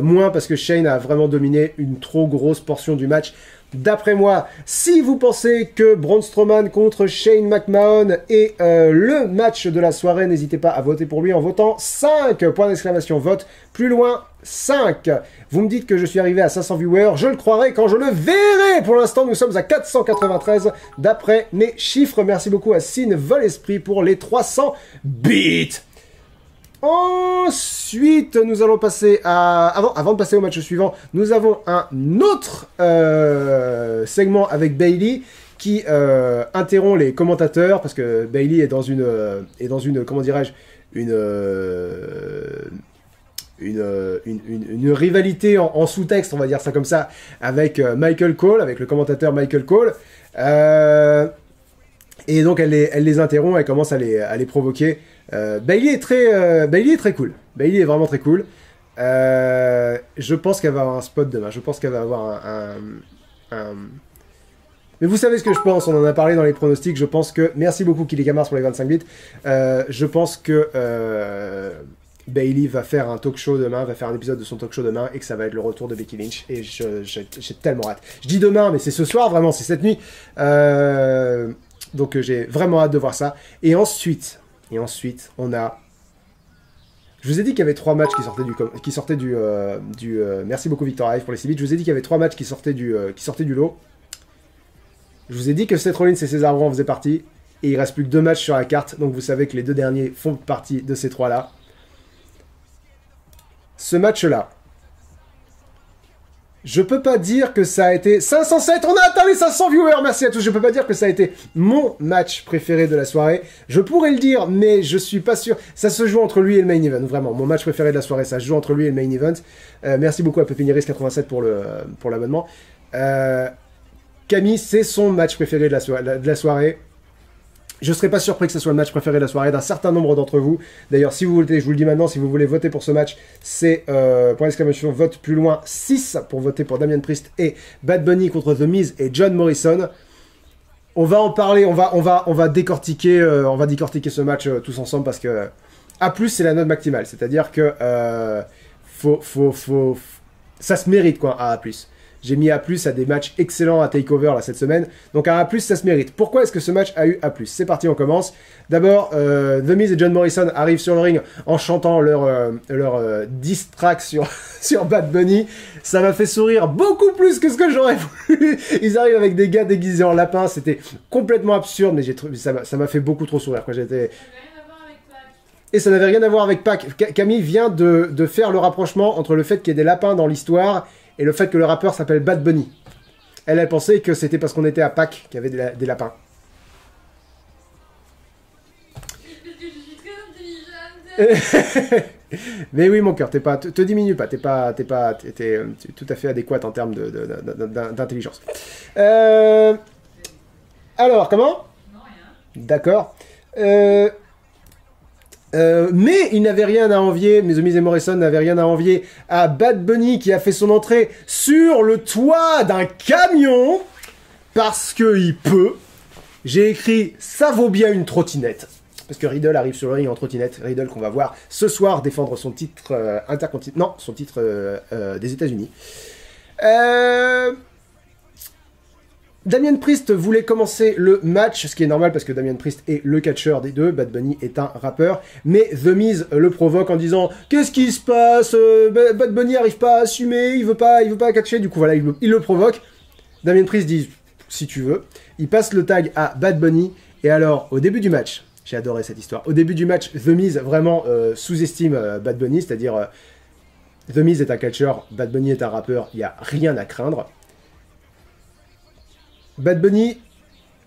Moins parce que Shane a vraiment dominé une trop grosse portion du match. D'après moi, si vous pensez que Braun Strowman contre Shane McMahon est le match de la soirée, n'hésitez pas à voter pour lui en votant 5 points d'exclamation, vote plus loin 5. Vous me dites que je suis arrivé à 500 viewers, je le croirai quand je le verrai. Pour l'instant, nous sommes à 493 d'après mes chiffres. Merci beaucoup à Sin Vol Esprit pour les 300 bits. Ensuite, nous allons passer à... Avant de passer au match suivant, nous avons un autre segment avec Bayley qui interrompt les commentateurs parce que Bayley est dans une comment dirais-je, une rivalité en sous-texte, on va dire ça comme ça, avec Michael Cole, avec le commentateur Michael Cole. Et donc elle les interrompt, elle commence à les provoquer. Bayley est très cool. Bayley est vraiment très cool. Je pense qu'elle va avoir un spot demain. Je pense qu'elle va avoir un... Mais vous savez ce que je pense, on en a parlé dans les pronostics. Je pense que... Merci beaucoup Kili Kamars pour les 25 bits. Je pense que Bayley va faire un talk show demain, va faire un épisode de son talk show demain et que ça va être le retour de Becky Lynch. Et j'ai tellement hâte. Je dis demain, mais c'est ce soir, vraiment, c'est cette nuit. Donc j'ai vraiment hâte de voir ça. Et ensuite, on a... Je vous ai dit qu'il y avait 3 matchs qui sortaient du merci beaucoup Victor Hive pour les 6 bits. Je vous ai dit qu'il y avait 3 matchs qui sortaient du lot. Je vous ai dit que Seth Rollins et César Rouen faisaient partie. Et il reste plus que 2 matchs sur la carte. Donc vous savez que les 2 derniers font partie de ces 3-là. Ce match-là, je peux pas dire que ça a été... 507, on a atteint les 500 viewers, merci à tous. Je peux pas dire que ça a été mon match préféré de la soirée. Je pourrais le dire, mais je suis pas sûr. Ça se joue entre lui et le main event, vraiment. Mon match préféré de la soirée, ça se joue entre lui et le main event. Merci beaucoup à Pepiniris87 pour l'abonnement. Camille, c'est son match préféré de la soirée. Je ne serais pas surpris que ce soit le match préféré de la soirée d'un certain nombre d'entre vous. D'ailleurs, si vous voulez, je vous le dis maintenant, si vous voulez voter pour ce match, c'est point d'exclamation, vote plus loin 6 pour voter pour Damien Priest et Bad Bunny contre The Miz et John Morrison. On va en parler, on va décortiquer ce match tous ensemble parce que A+, c'est la note maximale. C'est-à-dire que ça se mérite quoi, à A+. J'ai mis A+, à des matchs excellents à TakeOver là, cette semaine. Donc à A+, ça se mérite. Pourquoi est-ce que ce match a eu A+? C'est parti, on commence. D'abord, The Miz et John Morrison arrivent sur le ring en chantant leur diss track sur Bad Bunny. Ça m'a fait sourire beaucoup plus que ce que j'aurais voulu. Ils arrivent avec des gars déguisés en lapin. C'était complètement absurde, mais ça m'a fait beaucoup trop sourire. Et ça n'avait rien à voir avec Pâques. Camille vient de faire le rapprochement entre le fait qu'il y ait des lapins dans l'histoire et le fait que le rappeur s'appelle Bad Bunny. Elle pensait que c'était parce qu'on était à Pâques qu'il y avait des lapins. Mais oui, mon cœur, te diminue pas, t'es tout à fait adéquate en termes d'intelligence. Alors, comment? Non, rien. D'accord. Mais il n'avait rien à envier, The Miz et Morrison n'avaient rien à envier à Bad Bunny qui a fait son entrée sur le toit d'un camion parce qu'il peut. J'ai écrit ça vaut bien une trottinette parce que Riddle arrive sur le ring en trottinette. Riddle qu'on va voir ce soir défendre son titre intercontinental, non, son titre des États-Unis. Damien Priest voulait commencer le match, ce qui est normal parce que Damien Priest est le catcheur des deux, Bad Bunny est un rappeur, mais The Miz le provoque en disant « Qu'est-ce qui se passe? Bad Bunny arrive pas à assumer, il veut pas catcher », du coup voilà, il le provoque. Damien Priest dit si tu veux. Il passe le tag à Bad Bunny, et alors, au début du match, j'ai adoré cette histoire, au début du match, The Miz vraiment sous-estime Bad Bunny, c'est-à-dire, The Miz est un catcheur, Bad Bunny est un rappeur, il n'y a rien à craindre. Bad Bunny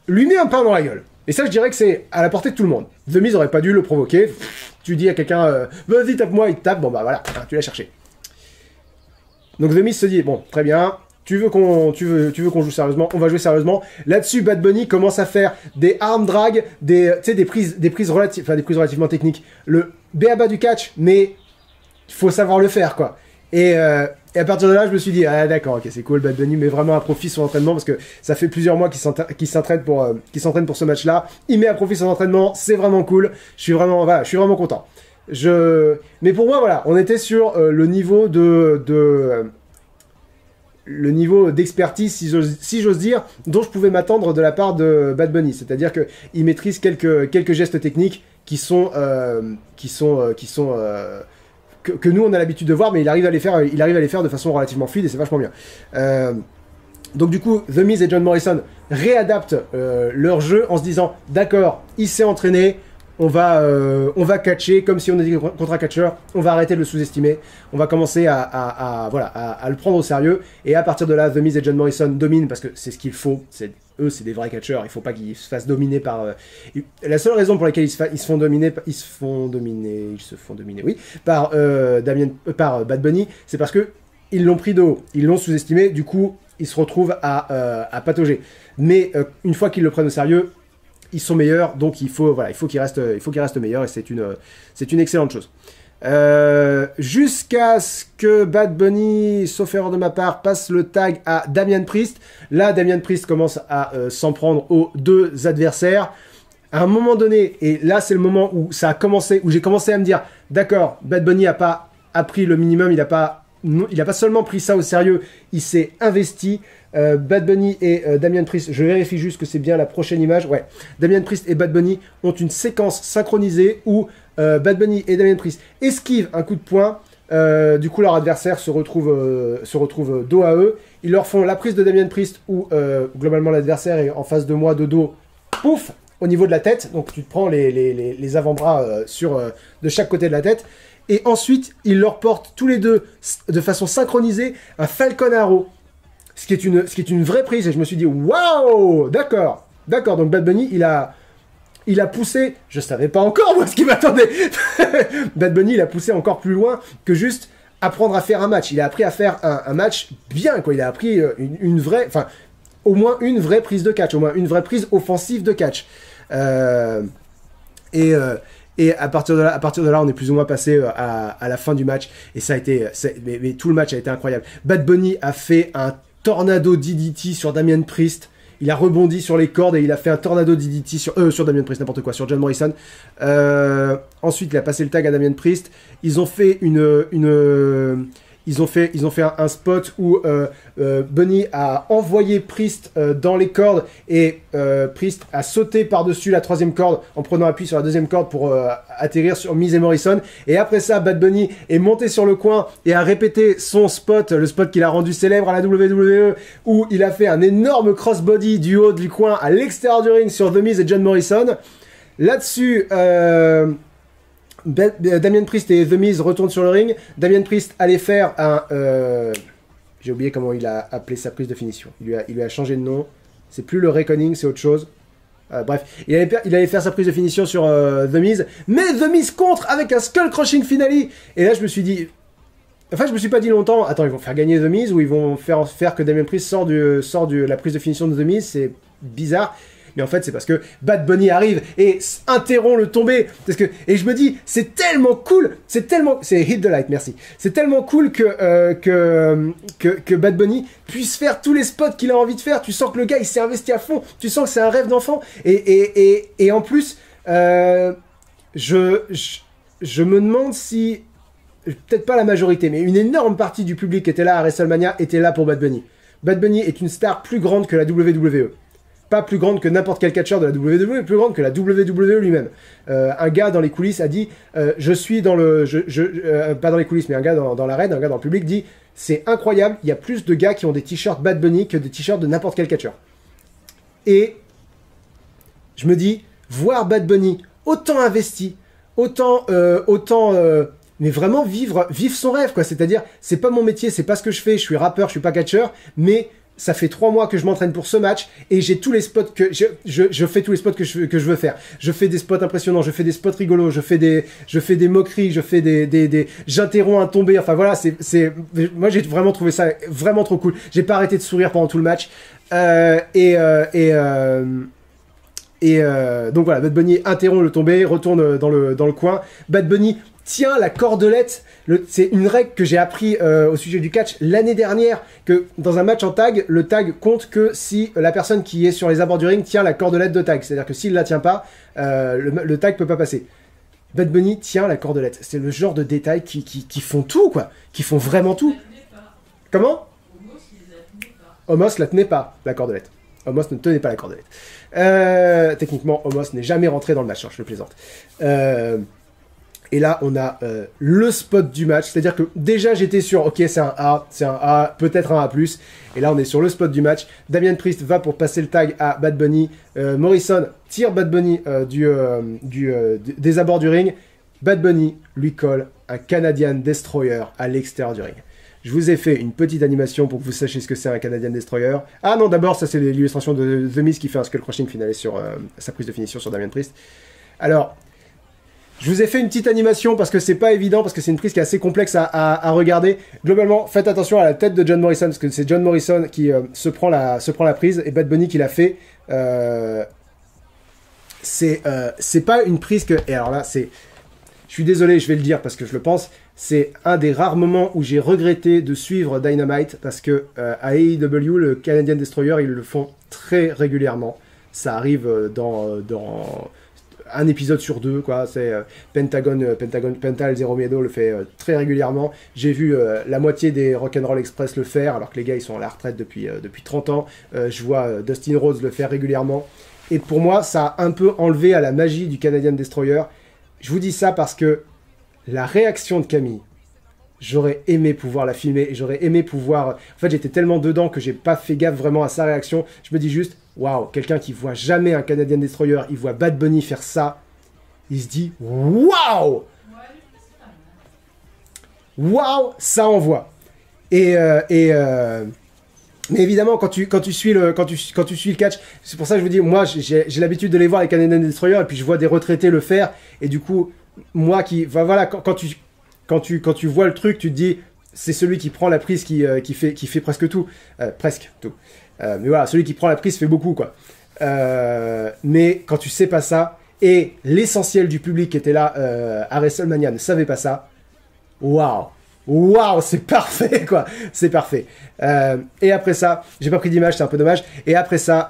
lui met un pain dans la gueule. Et ça, je dirais que c'est à la portée de tout le monde. The Miz aurait pas dû le provoquer. Tu dis à quelqu'un, vas-y, tape-moi, il te tape, bon bah voilà, tu l'as cherché. Donc The Miz se dit, bon, très bien, tu veux qu'on joue sérieusement, on va jouer sérieusement. Là-dessus, Bad Bunny commence à faire des arm drag, des prises relativement techniques. Le b.a.-ba du catch, mais il faut savoir le faire, quoi. Et à partir de là, je me suis dit, ah d'accord, ok, c'est cool, Bad Bunny met vraiment à profit son entraînement, parce que ça fait plusieurs mois qu'il s'entraîne pour ce match-là. Il met à profit son entraînement, c'est vraiment cool. Je suis vraiment content. Mais pour moi, voilà, on était sur le niveau le niveau d'expertise, si j'ose dire, dont je pouvais m'attendre de la part de Bad Bunny. C'est-à-dire qu'il maîtrise quelques gestes techniques que nous on a l'habitude de voir, mais il arrive à les faire de façon relativement fluide et c'est vachement bien. Donc du coup, The Miz et John Morrison réadaptent leur jeu en se disant, d'accord, il s'est entraîné, on va catcher comme si on était contre un catcheur, on va arrêter de le sous-estimer, on va commencer à le prendre au sérieux, et à partir de là, The Miz et John Morrison dominent, parce que c'est ce qu'il faut, eux c'est des vrais catcheurs, il faut pas qu'ils se fassent dominer par... la seule raison pour laquelle ils se font dominer, oui, par Bad Bunny, c'est parce que ils l'ont pris de haut, ils l'ont sous-estimé, du coup, ils se retrouvent à patauger. Mais une fois qu'ils le prennent au sérieux, ils sont meilleurs, donc il faut qu'ils restent meilleurs, et c'est une excellente chose. Jusqu'à ce que Bad Bunny, sauf erreur de ma part, passe le tag à Damian Priest. Là, Damian Priest commence à s'en prendre aux deux adversaires. À un moment donné, et là c'est le moment où ça a commencé, où j'ai commencé à me dire, d'accord, Bad Bunny a pris le minimum, il a pas seulement pris ça au sérieux, il s'est investi. Bad Bunny et Damian Priest, je vérifie juste que c'est bien la prochaine image, ouais. Damian Priest et Bad Bunny ont une séquence synchronisée où Bad Bunny et Damian Priest esquivent un coup de poing, du coup leur adversaire se retrouve dos à eux, ils leur font la prise de Damian Priest où globalement l'adversaire est en face de moi de dos, pouf, au niveau de la tête, donc tu te prends les avant-bras de chaque côté de la tête, et ensuite ils leur portent tous les deux de façon synchronisée un Falcon Arrow. Ce qui est une vraie prise, et je me suis dit, waouh, d'accord, donc Bad Bunny, il a poussé, je savais pas encore moi ce qui m'attendait, Bad Bunny, il a poussé encore plus loin que juste apprendre à faire un match, il a appris à faire un match bien, quoi, il a appris une vraie, enfin, au moins une vraie prise de catch, au moins une vraie prise offensive de catch, et à partir de là, on est plus ou moins passé à la fin du match, et ça a été, mais tout le match a été incroyable. Bad Bunny a fait un tornado DDT sur Damian Priest. Il a rebondi sur les cordes et il a fait un tornado DDT sur Damian Priest, n'importe quoi, sur John Morrison. Ensuite, il a passé le tag à Damian Priest. Ils ont fait un spot où Bunny a envoyé Priest dans les cordes et Priest a sauté par-dessus la troisième corde en prenant appui sur la deuxième corde pour atterrir sur Miz et Morrison. Et après ça, Bad Bunny est monté sur le coin et a répété son spot, le spot qu'il a rendu célèbre à la WWE, où il a fait un énorme crossbody du haut du coin à l'extérieur du ring sur The Miz et John Morrison. Là-dessus... Damian Priest et The Miz retournent sur le ring. Damian Priest allait faire un... j'ai oublié comment il a appelé sa prise de finition. Il lui a changé de nom. C'est plus le Reckoning, c'est autre chose. Bref, il allait faire sa prise de finition sur The Miz. Mais The Miz contre avec un Skull Crushing Finale. Et là, je me suis dit... Enfin, je me suis pas dit longtemps, attends, ils vont faire gagner The Miz ou ils vont faire que Damian Priest sort de la prise de finition de The Miz. C'est bizarre. Mais en fait, c'est parce que Bad Bunny arrive et interrompt le tombé. Et je me dis, c'est tellement cool, c'est Hit the Light, merci. C'est tellement cool que Bad Bunny puisse faire tous les spots qu'il a envie de faire. Tu sens que le gars, il s'est investi à fond. Tu sens que c'est un rêve d'enfant. Et en plus, je me demande si, peut-être pas la majorité, mais une énorme partie du public qui était là à WrestleMania était là pour Bad Bunny. Bad Bunny est une star plus grande que la WWE. Pas plus grande que n'importe quel catcheur de la WWE, plus grande que la WWE lui-même. Un gars dans les coulisses a dit, je suis dans le... pas dans les coulisses, mais un gars dans l'arène, un gars dans le public dit, c'est incroyable, il y a plus de gars qui ont des t-shirts Bad Bunny que des t-shirts de n'importe quel catcheur. Et je me dis, voir Bad Bunny autant investi, mais vraiment vivre son rêve, quoi. C'est-à-dire, c'est pas mon métier, c'est pas ce que je fais, je suis rappeur, je suis pas catcheur, mais ça fait 3 mois que je m'entraîne pour ce match et j'ai tous les spots que je fais tous les spots que je veux faire. Je fais des spots impressionnants, je fais des spots rigolos, je fais des moqueries, je fais j'interromps un tombé. Enfin voilà, moi j'ai vraiment trouvé ça vraiment trop cool. J'ai pas arrêté de sourire pendant tout le match. Donc voilà, Bad Bunny interrompt le tombé, retourne dans le coin. Bad Bunny tient la cordelette. C'est une règle que j'ai appris au sujet du catch l'année dernière, que dans un match en tag, le tag compte que si la personne qui est sur les abords du ring tient la cordelette de tag. C'est-à-dire que s'il la tient pas, le tag peut pas passer. Bad Bunny tient la cordelette. C'est le genre de détails qui font tout, quoi. Qui font vraiment tout. Comment ? Homos la tenait pas, la cordelette. Homos ne tenait pas la cordelette. Techniquement, Homos n'est jamais rentré dans le match, hein, je plaisante. Et là, on a le spot du match. C'est-à-dire que déjà, j'étais sur, ok, c'est un A, peut-être un A+. Et là, on est sur le spot du match. Damien Priest va pour passer le tag à Bad Bunny. Morrison tire Bad Bunny des abords du ring. Bad Bunny lui colle un Canadian Destroyer à l'extérieur du ring. Je vous ai fait une petite animation pour que vous sachiez ce que c'est un Canadian Destroyer. Ah non, d'abord, ça c'est l'illustration de The Miz qui fait un skull crushing finalé sur sa prise de finition sur Damien Priest. Alors, je vous ai fait une petite animation parce que c'est pas évident, parce que c'est une prise qui est assez complexe à regarder. Globalement, faites attention à la tête de John Morrison, parce que c'est John Morrison qui se prend la prise, et Bad Bunny qui l'a fait. C'est pas une prise que... Et alors là, c'est... Je suis désolé, je vais le dire parce que je le pense. C'est un des rares moments où j'ai regretté de suivre Dynamite parce que à AEW, le Canadian Destroyer, ils le font très régulièrement. Ça arrive dans un épisode sur 2, quoi. C'est Pental Zero Miedo le fait très régulièrement. J'ai vu la moitié des Rock'n'Roll Express le faire, alors que les gars ils sont à la retraite depuis 30 ans. Je vois Dustin Rhodes le faire régulièrement. Et pour moi, ça a un peu enlevé à la magie du Canadian Destroyer. Je vous dis ça parce que la réaction de Camille, j'aurais aimé pouvoir la filmer et j'aurais aimé pouvoir... En fait, j'étais tellement dedans que j'ai pas fait gaffe vraiment à sa réaction. Je me dis juste, waouh, quelqu'un qui voit jamais un Canadian Destroyer, il voit Bad Bunny faire ça, il se dit, waouh, waouh, ça envoie. Mais évidemment, quand tu suis le catch, c'est pour ça que je vous dis, moi, j'ai l'habitude de les voir les Canadian Destroyer et puis je vois des retraités le faire et du coup, moi qui, enfin, voilà, quand tu vois le truc, tu te dis, c'est celui qui prend la prise qui fait presque tout, presque tout. Mais voilà, celui qui prend la prise fait beaucoup, quoi. Mais quand tu sais pas ça, et l'essentiel du public qui était là à WrestleMania ne savait pas ça, waouh! Waouh, c'est parfait, quoi. C'est parfait. Et après ça, j'ai pas pris d'image, c'est un peu dommage. Et après ça,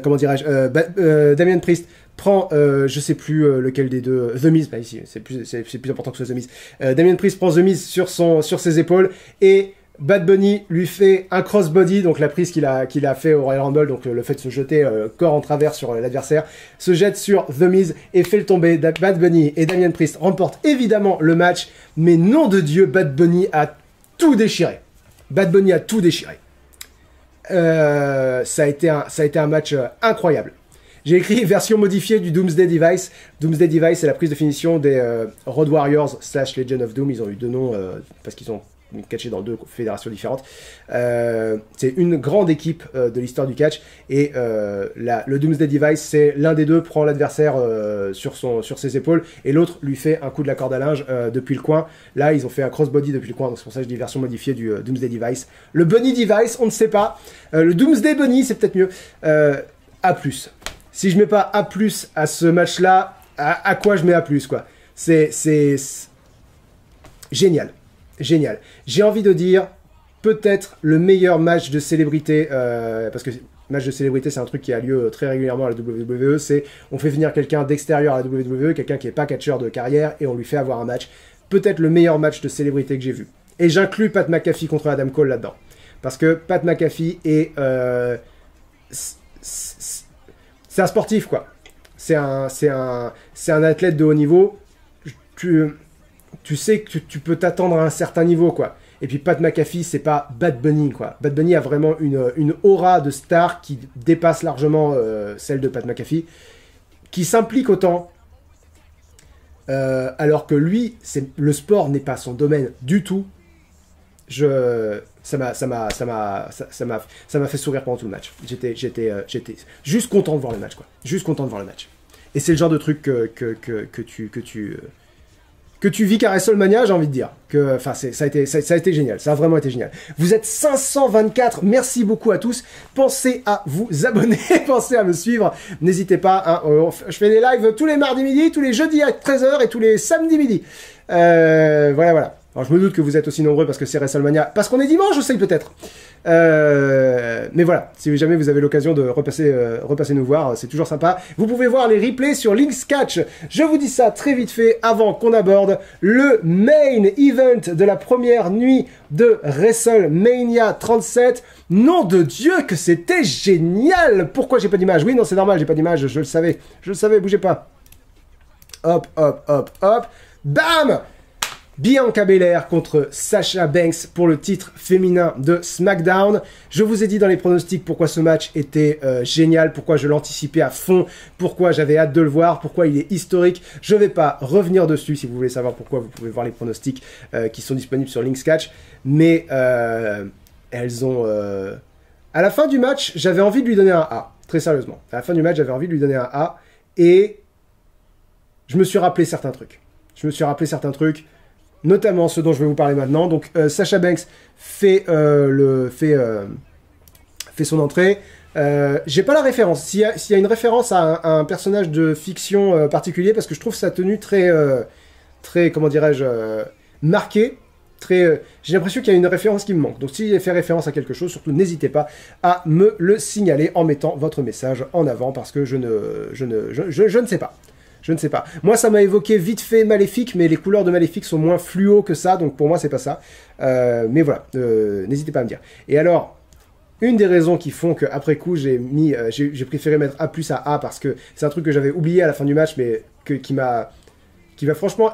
comment dirais-je, Damien Priest prend, je sais plus lequel des deux, The Miz, bah ici, c'est plus important que ce soit The Miz. Damien Priest prend The Miz sur ses épaules et Bad Bunny lui fait un crossbody, donc la prise qu'il a fait au Royal Rumble, donc le fait de se jeter corps en travers sur l'adversaire, se jette sur The Miz et fait le tomber. Bad Bunny et Damien Priest remportent évidemment le match, mais nom de Dieu, Bad Bunny a tout déchiré. Bad Bunny a tout déchiré. Ça a été un match incroyable. J'ai écrit version modifiée du Doomsday Device. Doomsday Device, c'est la prise de finition des Road Warriors / Legend of Doom. Ils ont eu deux noms parce qu'ils ont catché dans 2 fédérations différentes. C'est une grande équipe de l'histoire du catch et le Doomsday Device, c'est l'un des deux prend l'adversaire sur ses épaules et l'autre lui fait un coup de la corde à linge depuis le coin. Là, ils ont fait un crossbody depuis le coin, donc c'est pour ça que je dis version modifiée du Doomsday Device. Le Bunny Device, on ne sait pas. Le Doomsday Bunny, c'est peut-être mieux. A+. Si je mets pas A+, à ce match-là, à quoi je mets A+, quoi. C'est génial. Génial. J'ai envie de dire, peut-être le meilleur match de célébrité, parce que match de célébrité, c'est un truc qui a lieu très régulièrement à la WWE, c'est on fait venir quelqu'un d'extérieur à la WWE, quelqu'un qui n'est pas catcheur de carrière, et on lui fait avoir un match. Peut-être le meilleur match de célébrité que j'ai vu. Et j'inclus Pat McAfee contre Adam Cole là-dedans. Parce que Pat McAfee est... c'est un sportif, quoi. C'est un athlète de haut niveau. Tu sais que tu peux t'attendre à un certain niveau, quoi. Et puis Pat McAfee, c'est pas Bad Bunny, quoi. Bad Bunny a vraiment une aura de star qui dépasse largement celle de Pat McAfee, qui s'implique autant, alors que lui, le sport n'est pas son domaine du tout. Ça m'a fait sourire pendant tout le match. J'étais juste content de voir le match, quoi. Juste content de voir le match. Et c'est le genre de truc que tu vis qu'à WrestleMania, j'ai envie de dire. Enfin, ça a été génial. Ça a vraiment été génial. Vous êtes 524. Merci beaucoup à tous. Pensez à vous abonner. Pensez à me suivre. N'hésitez pas. Hein, je fais des lives tous les mardis midi, tous les jeudis à 13h et tous les samedis midi. Voilà. Alors je me doute que vous êtes aussi nombreux parce que c'est WrestleMania. Parce qu'on est dimanche aussi peut-être. Mais voilà, si jamais vous avez l'occasion de repasser nous voir, c'est toujours sympa. Vous pouvez voir les replays sur Link's Catch. Je vous dis ça très vite fait avant qu'on aborde le main event de la première nuit de WrestleMania 37. Nom de Dieu que c'était génial! Pourquoi j'ai pas d'image? Oui, non, c'est normal, j'ai pas d'image, je le savais, bougez pas. Hop. Bam! Bianca Belair contre Sasha Banks pour le titre féminin de SmackDown. Je vous ai dit dans les pronostics pourquoi ce match était génial, pourquoi je l'anticipais à fond, pourquoi j'avais hâte de le voir, pourquoi il est historique. Je vais pas revenir dessus. Si vous voulez savoir pourquoi, vous pouvez voir les pronostics qui sont disponibles sur Link's Catch. Mais elles ont... À la fin du match, j'avais envie de lui donner un A. Très sérieusement. À la fin du match, j'avais envie de lui donner un A. Et je me suis rappelé certains trucs. Notamment ce dont je vais vous parler maintenant. Donc Sasha Banks fait son entrée. J'ai pas la référence. S'il y a une référence à un personnage de fiction particulier, parce que je trouve sa tenue très comment dirais-je, marquée. J'ai l'impression qu'il y a une référence qui me manque. Donc s'il fait référence à quelque chose, surtout n'hésitez pas à me le signaler en mettant votre message en avant, parce que je ne sais pas. Je ne sais pas. Moi, ça m'a évoqué vite fait Maléfique, mais les couleurs de Maléfique sont moins fluo que ça, donc pour moi, c'est pas ça. Mais voilà, n'hésitez pas à me dire. Et alors, une des raisons qui font qu'après coup, j'ai préféré mettre A+ à A, parce que c'est un truc que j'avais oublié à la fin du match, mais qui m'a franchement,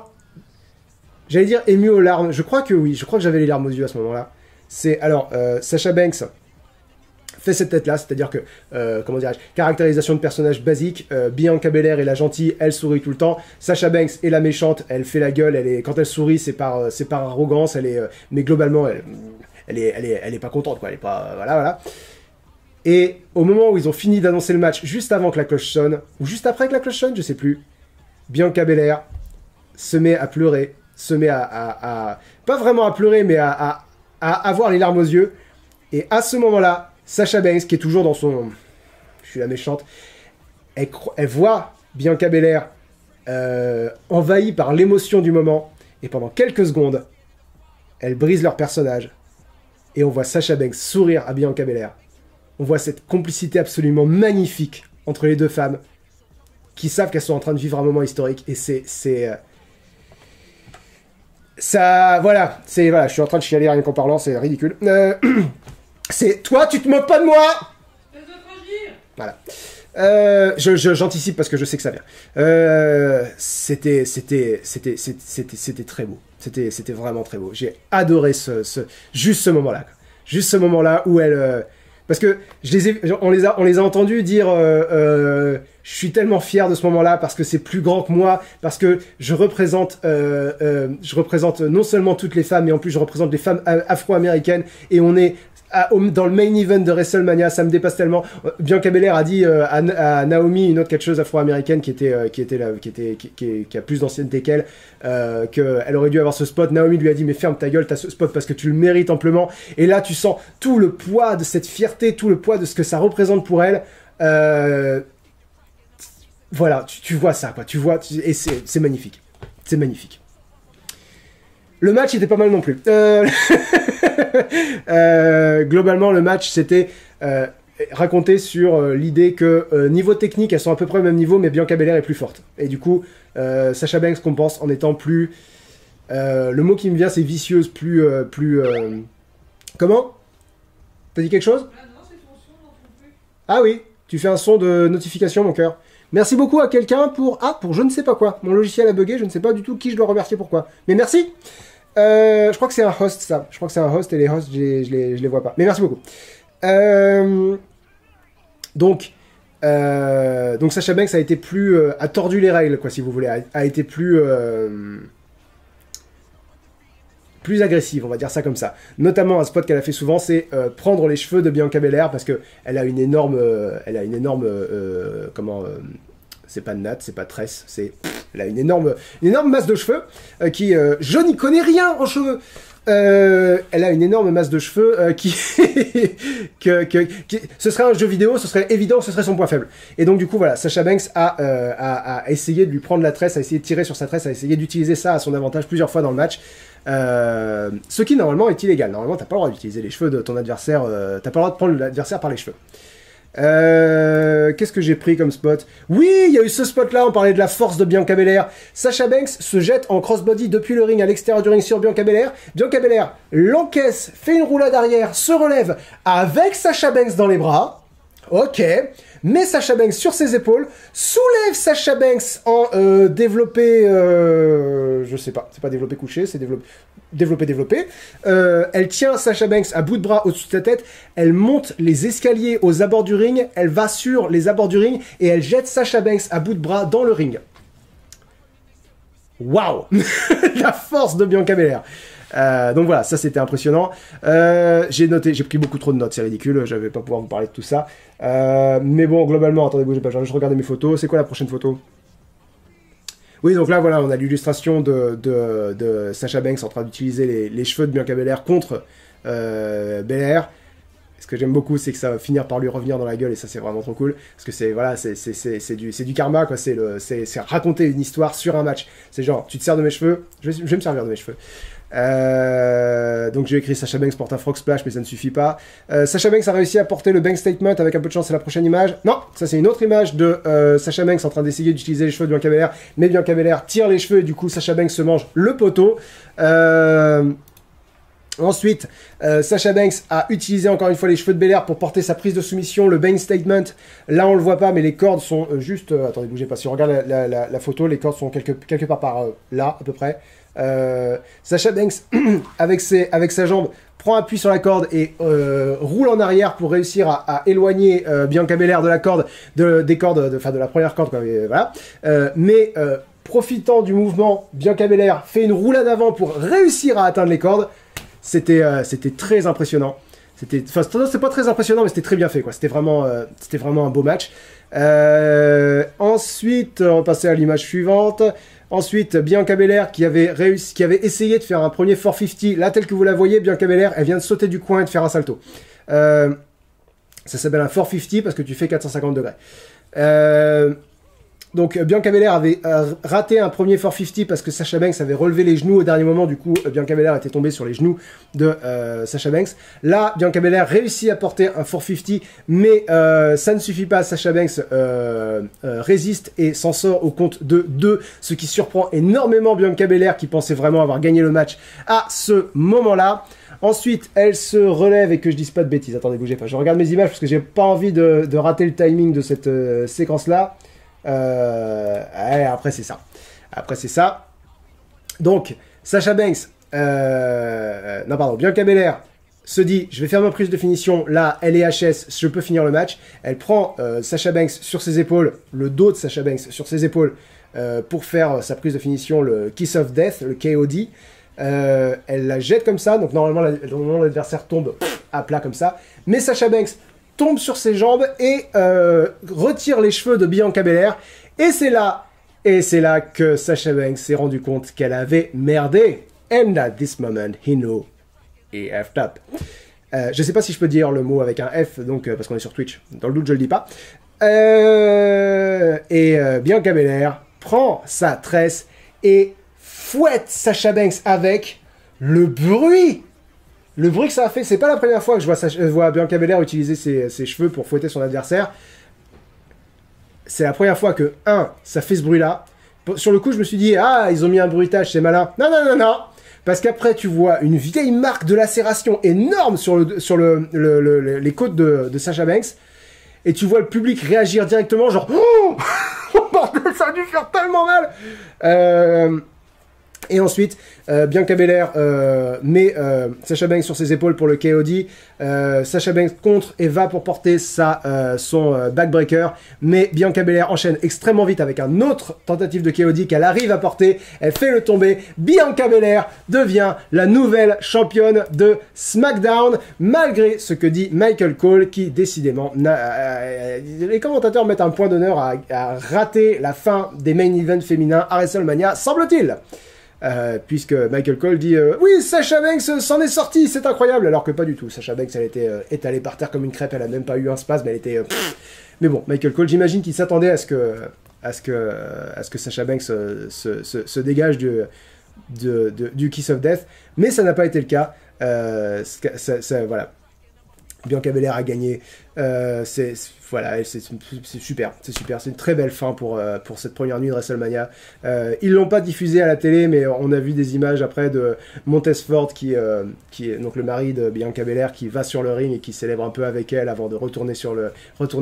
j'allais dire ému aux larmes. Je crois que oui, je crois que j'avais les larmes aux yeux à ce moment-là. C'est, alors, Sasha Banks fait cette tête-là, c'est-à-dire que, comment dirais-je, caractérisation de personnage basique, Bianca Belair est la gentille, elle sourit tout le temps, Sasha Banks est la méchante, elle fait la gueule, quand elle sourit, c'est par arrogance, mais globalement, elle est pas contente, quoi, elle est pas, voilà. Et au moment où ils ont fini d'annoncer le match, juste avant que la cloche sonne, ou juste après que la cloche sonne, je sais plus, Bianca Belair se met à pleurer, pas vraiment à pleurer, mais à avoir les larmes aux yeux, et à ce moment-là, Sasha Banks, qui est toujours dans son... Je suis la méchante. Elle voit Bianca Belair envahie par l'émotion du moment. Et pendant quelques secondes, elle brise leur personnage. Et on voit Sasha Banks sourire à Bianca Belair. On voit cette complicité absolument magnifique entre les deux femmes qui savent qu'elles sont en train de vivre un moment historique. Et ça... Voilà. Je suis en train de chialer rien qu'en parlant, c'est ridicule. C'est toi, tu te moques pas de moi. Voilà. J'anticipe parce que je sais que ça vient. C'était très beau. C'était vraiment très beau. J'ai adoré juste ce moment-là. Juste ce moment-là où elle... parce que on les a entendus dire je suis tellement fier de ce moment-là parce que c'est plus grand que moi, parce que je représente non seulement toutes les femmes, mais en plus je représente les femmes afro-américaines, et on est dans le main event de WrestleMania, ça me dépasse tellement. Bianca Belair a dit à Naomi, une autre quelque chose afro-américaine qui a plus d'ancienneté qu'elle, qu'elle aurait dû avoir ce spot. Naomi lui a dit mais ferme ta gueule, t'as ce spot parce que tu le mérites amplement. Et là tu sens tout le poids de cette fierté, tout le poids de ce que ça représente pour elle. Voilà, tu vois ça, quoi. Tu vois, et c'est magnifique. C'est magnifique. Le match était pas mal non plus. Globalement, le match, c'était raconté sur l'idée que niveau technique, elles sont à peu près au même niveau, mais Bianca Belair est plus forte. Et du coup, Sasha Banks compense en étant plus... le mot qui me vient, c'est vicieuse, plus... Comment? T'as dit quelque chose? Ah non, c'est ton son dans ton truc. Ah oui, tu fais un son de notification, mon cœur. Merci beaucoup à quelqu'un pour je ne sais pas quoi. Mon logiciel a bugué, je ne sais pas du tout qui je dois remercier pourquoi. Mais merci. Je crois que c'est un host, ça. Je crois que c'est un host et les hosts, je les vois pas. Mais merci beaucoup. Donc Sasha Banks a été plus... a tordu les règles, quoi, si vous voulez. A été plus agressive, on va dire ça comme ça. Notamment, un spot qu'elle a fait souvent, c'est prendre les cheveux de Bianca Belair, parce que elle a une énorme... c'est pas natte, c'est pas tresse, elle a une énorme masse de cheveux, je n'y connais rien en cheveux. Elle a une énorme masse de cheveux ce serait un jeu vidéo, ce serait évident, ce serait son point faible. Et donc du coup voilà, Sasha Banks a essayé de lui prendre la tresse, a essayé de tirer sur sa tresse, a essayé d'utiliser ça à son avantage plusieurs fois dans le match. Ce qui normalement est illégal. Normalement t'as pas le droit d'utiliser les cheveux de ton adversaire, t'as pas le droit de prendre l'adversaire par les cheveux. Qu'est-ce que j'ai pris comme spot? Oui, il y a eu ce spot là, on parlait de la force de Bianca Belair. Sasha Banks se jette en crossbody depuis le ring à l'extérieur du ring sur Bianca Belair. Bianca Belair l'encaisse, fait une roulade arrière, se relève avec Sasha Banks dans les bras. Ok, met Sasha Banks sur ses épaules, soulève Sasha Banks en développé, je sais pas, c'est pas développé couché, c'est développé. Elle tient Sasha Banks à bout de bras au-dessus de sa tête, elle monte les escaliers aux abords du ring, elle va sur les abords du ring et elle jette Sasha Banks à bout de bras dans le ring. Waouh. La force de Bianca Belair. Donc voilà, ça c'était impressionnant. J'ai pris beaucoup trop de notes, c'est ridicule, je vais pas pouvoir vous parler de tout ça. Mais bon, globalement, attendez, bougez pas, je regardais mes photos. C'est quoi la prochaine photo? Oui, donc là, voilà, on a l'illustration de Sasha Banks en train d'utiliser les cheveux de Bianca Belair contre Belair. Ce que j'aime beaucoup, c'est que ça va finir par lui revenir dans la gueule, et ça, c'est vraiment trop cool. Parce que c'est du karma, quoi. C'est raconter une histoire sur un match. C'est genre, tu te sers de mes cheveux, je vais me servir de mes cheveux. Donc j'ai écrit Sasha Banks porte un frog splash, mais ça ne suffit pas. Sasha Banks a réussi à porter le bank statement, avec un peu de chance, c'est la prochaine image. Non, ça c'est une autre image de Sasha Banks en train d'essayer d'utiliser les cheveux de Bianca Belair, mais Bianca Belair tire les cheveux et du coup Sasha Banks se mange le poteau. Ensuite, Sasha Banks a utilisé encore une fois les cheveux de Belair pour porter sa prise de soumission, le bank statement. Là, on le voit pas, mais les cordes sont juste... attendez, bougez pas. Si on regarde la photo, les cordes sont quelque part par là, à peu près. Sasha Banks, avec sa jambe, prend appui sur la corde et roule en arrière pour réussir à éloigner Bianca Belair de la corde, de la première corde, quoi. Voilà. Profitant du mouvement, Bianca Belair fait une roulade avant pour réussir à atteindre les cordes. C'était très impressionnant. C'est pas très impressionnant, mais c'était très bien fait, quoi. C'était vraiment un beau match. Ensuite, on va passer à l'image suivante. Ensuite, Bianca Belair qui avait essayé de faire un premier 450. Là, tel que vous la voyez, Bianca Belair, elle vient de sauter du coin et de faire un salto. Ça s'appelle un 450 parce que tu fais 450 degrés. Donc Bianca Belair avait raté un premier 450 parce que Sasha Banks avait relevé les genoux au dernier moment. Du coup, Bianca Belair était tombée sur les genoux de Sasha Banks. Là, Bianca Belair réussit à porter un 450, mais ça ne suffit pas. Sasha Banks résiste et s'en sort au compte de 2, ce qui surprend énormément Bianca Belair qui pensait vraiment avoir gagné le match à ce moment-là. Ensuite, elle se relève et que je dise pas de bêtises. Attendez, bougez pas. Je regarde mes images parce que j'ai pas envie de rater le timing de cette séquence-là. Après c'est ça. Donc Sasha Banks, Bianca Belair se dit je vais faire ma prise de finition. Là elle est HS, je peux finir le match. Elle prend Sasha Banks sur ses épaules, le dos de Sasha Banks sur ses épaules pour faire sa prise de finition, le Kiss of Death, le KOD. Elle la jette comme ça, donc normalement l'adversaire tombe à plat comme ça, mais Sasha Banks tombe sur ses jambes et retire les cheveux de Bianca Belair. Et c'est là que Sasha Banks s'est rendu compte qu'elle avait merdé. And at this moment, he knew he effed up. Je sais pas si je peux dire le mot avec un F, donc parce qu'on est sur Twitch. Dans le doute, je le dis pas. Bianca Belair prend sa tresse et fouette Sasha Banks avec le bruit. Le bruit que ça a fait, c'est pas la première fois que je vois Bianca Belair utiliser ses cheveux pour fouetter son adversaire. C'est la première fois que, ça fait ce bruit-là. Sur le coup, je me suis dit, ils ont mis un bruitage, c'est malin. Non. Parce qu'après, tu vois une vieille marque de lacération énorme sur les côtes de Sasha Banks. Et tu vois le public réagir directement, genre, oh bordel, ça a dû faire tellement mal. Et ensuite, Bianca Belair met Sasha Banks sur ses épaules pour le KOD. Sasha Banks contre et va pour porter son backbreaker. Mais Bianca Belair enchaîne extrêmement vite avec un autre tentative de KOD qu'elle arrive à porter. Elle fait le tomber. Bianca Belair devient la nouvelle championne de SmackDown, malgré ce que dit Michael Cole, qui décidément, les commentateurs mettent un point d'honneur à rater la fin des main events féminins à WrestleMania, semble-t-il. Puisque Michael Cole dit oui, Sasha Banks s'en est sortie, c'est incroyable, alors que pas du tout. Sasha Banks, elle était étalée par terre comme une crêpe, elle a même pas eu un spasme, elle était mais bon, Michael Cole, j'imagine qu'il s'attendait à ce que Sasha Banks se dégage du Kiss of Death, mais ça n'a pas été le cas. Voilà, Bianca Belair a gagné. C'est super, c'est une très belle fin pour cette première nuit de WrestleMania. Ils l'ont pas diffusé à la télé, mais on a vu des images après de Montez Ford qui est donc le mari de Bianca Belair, qui va sur le ring et qui célèbre un peu avec elle avant de retourner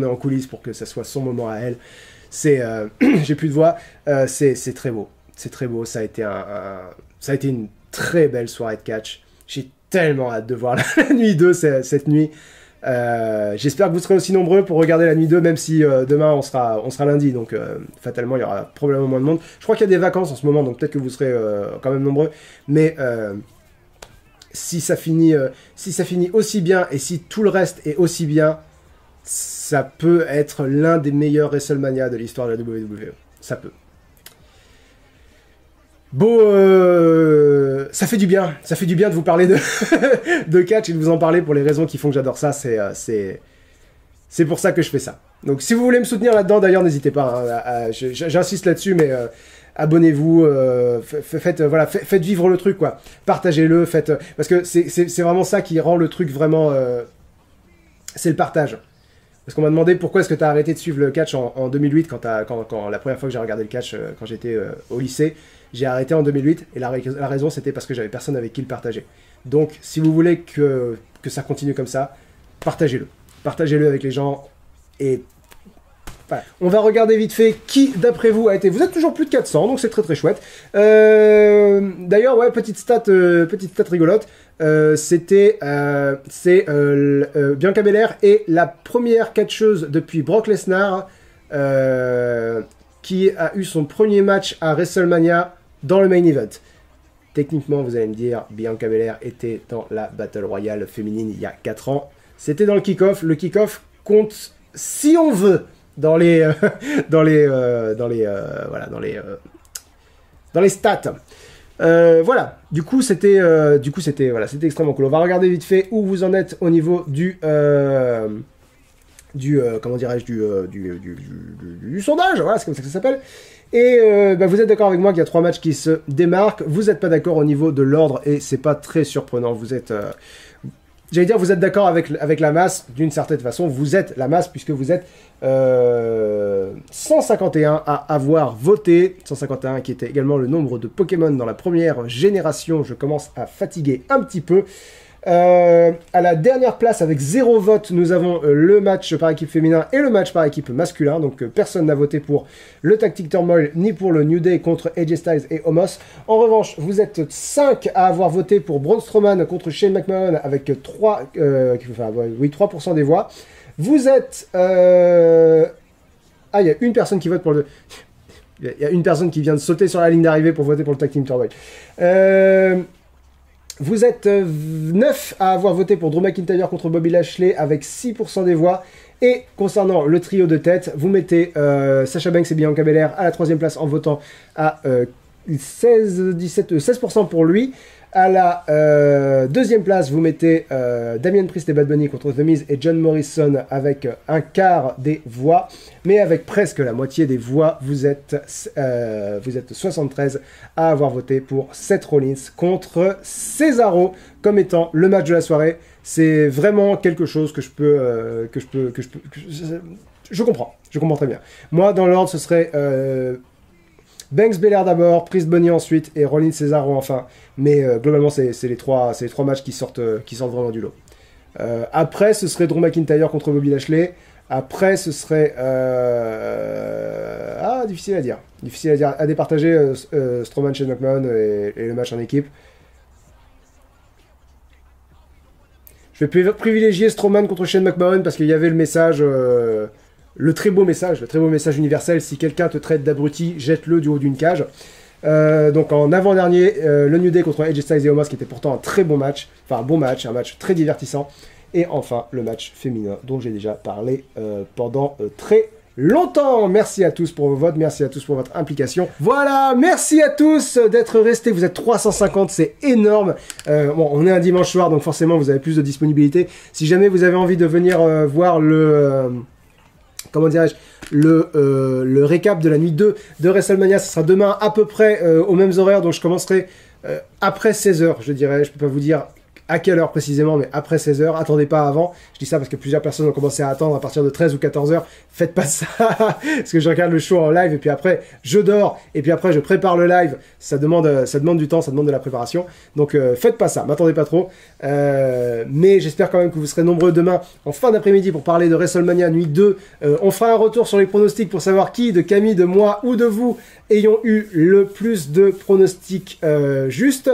en coulisses pour que ça soit son moment à elle. J'ai plus de voix. C'est très beau, ça a été une très belle soirée de catch. J'ai tellement hâte de voir la nuit 2 cette nuit. J'espère que vous serez aussi nombreux pour regarder la nuit 2, même si demain on sera lundi, donc fatalement il y aura probablement moins de monde. Je crois qu'il y a des vacances en ce moment, donc peut-être que vous serez quand même nombreux, mais si ça finit aussi bien, et si tout le reste est aussi bien, ça peut être l'un des meilleurs WrestleMania de l'histoire de la WWE. Ça peut. Bon, ça fait du bien de vous parler de catch et de vous en parler pour les raisons qui font que j'adore ça. C'est pour ça que je fais ça. Donc si vous voulez me soutenir là-dedans, d'ailleurs, n'hésitez pas. J'insiste là-dessus, mais abonnez-vous, faites vivre le truc, quoi. Partagez-le, parce que c'est vraiment ça qui rend le truc vraiment. C'est le partage. Parce qu'on m'a demandé pourquoi est-ce que tu as arrêté de suivre le catch en 2008 quand la première fois que j'ai regardé le catch quand j'étais au lycée. J'ai arrêté en 2008 et la raison c'était parce que j'avais personne avec qui le partager. Donc si vous voulez que ça continue comme ça, partagez-le. Partagez-le avec les gens et voilà. On va regarder vite fait qui d'après vous a été... Vous êtes toujours plus de 400 donc c'est très très chouette. D'ailleurs ouais, petite stat rigolote. Bianca Belair est la première catcheuse depuis Brock Lesnar qui a eu son premier match à WrestleMania dans le main event. Techniquement, vous allez me dire, Bianca Belair était dans la Battle Royale féminine il y a 4 ans. C'était dans le kick-off. Le kick-off compte, si on veut, dans les stats. Voilà. Du coup, c'était extrêmement cool. On va regarder vite fait où vous en êtes au niveau du sondage. Voilà, c'est comme ça que ça s'appelle. Et vous êtes d'accord avec moi qu'il y a 3 matchs qui se démarquent. Vous n'êtes pas d'accord au niveau de l'ordre et c'est pas très surprenant. Vous êtes, vous êtes d'accord avec la masse d'une certaine façon. Vous êtes la masse puisque vous êtes 151 à avoir voté. 151 qui était également le nombre de Pokémon dans la première génération. Je commence à fatiguer un petit peu. À la dernière place avec 0 vote, nous avons le match par équipe féminin et le match par équipe masculin. Donc personne n'a voté pour le Tactic Turmoil ni pour le New Day contre AJ Styles et Omos. En revanche, vous êtes 5 à avoir voté pour Braun Strowman contre Shane McMahon avec 3% des voix. Vous êtes... il y a une personne qui vote pour le... Il y a une personne qui vient de sauter sur la ligne d'arrivée pour voter pour le Tactic Turmoil. Vous êtes 9 à avoir voté pour Drew McIntyre contre Bobby Lashley avec 6% des voix. Et concernant le trio de tête, vous mettez Sasha Banks et Bianca Belair à la 3e place en votant à 16% pour lui. À la 2e place, vous mettez Damian Priest et Bad Bunny contre The Miz et John Morrison avec un quart des voix. Mais avec presque la moitié des voix, vous êtes 73 à avoir voté pour Seth Rollins contre Cesaro comme étant le match de la soirée. C'est vraiment quelque chose que je comprends très bien. Moi, dans l'ordre, ce serait Banks Belair d'abord, Priest Bunny ensuite et Rollins Cesaro enfin. Mais globalement, c'est les trois matchs qui sortent vraiment du lot. Après, ce serait Drew McIntyre contre Bobby Lashley. Après, ce serait... difficile à dire. Difficile à dire. À départager Strowman, Shane McMahon et le match en équipe. Je vais privilégier Strowman contre Shane McMahon parce qu'il y avait le message... le très beau message universel. Si quelqu'un te traite d'abruti, jette-le du haut d'une cage. Donc en avant-dernier, le New Day contre AJ Styles et Omos, qui était pourtant un très bon match. Enfin, un bon match, un match très divertissant. Et enfin, le match féminin dont j'ai déjà parlé pendant très longtemps. Merci à tous pour vos votes, merci à tous pour votre implication. Voilà, merci à tous d'être restés. Vous êtes 350, c'est énorme. Bon, on est un dimanche soir, donc forcément, vous avez plus de disponibilité. Si jamais vous avez envie de venir voir le... comment dirais-je, le récap de la nuit 2 de WrestleMania, ce sera demain à peu près aux mêmes horaires, donc je commencerai après 16h, je dirais, je peux pas vous dire à quelle heure précisément, mais après 16h, attendez pas avant, je dis ça parce que plusieurs personnes ont commencé à attendre à partir de 13 ou 14h, faites pas ça, parce que je regarde le show en live, et puis après, je dors, et puis après, je prépare le live, ça demande du temps, ça demande de la préparation, donc faites pas ça, m'attendez pas trop, mais j'espère quand même que vous serez nombreux demain, en fin d'après-midi, pour parler de WrestleMania Nuit 2, on fera un retour sur les pronostics pour savoir qui, de Camille, de moi, ou de vous, ayons eu le plus de pronostics justes.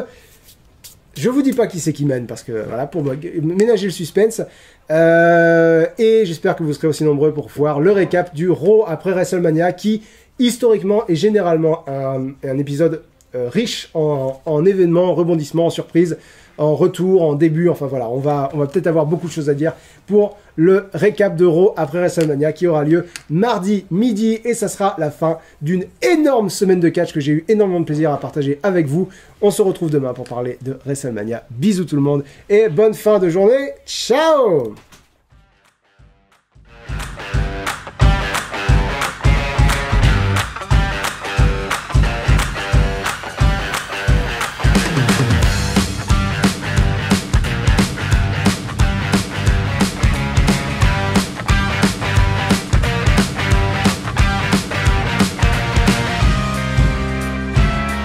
Je vous dis pas qui c'est qui mène, parce que voilà, pour ménager le suspense. Et j'espère que vous serez aussi nombreux pour voir le récap du Raw après WrestleMania, qui, historiquement, est généralement un épisode riche en événements, en rebondissements, en surprises, en retour, en début, enfin voilà, on va peut-être avoir beaucoup de choses à dire pour le récap de Raw après WrestleMania qui aura lieu mardi midi, et ça sera la fin d'une énorme semaine de catch que j'ai eu énormément de plaisir à partager avec vous. On se retrouve demain pour parler de WrestleMania. Bisous tout le monde et bonne fin de journée. Ciao!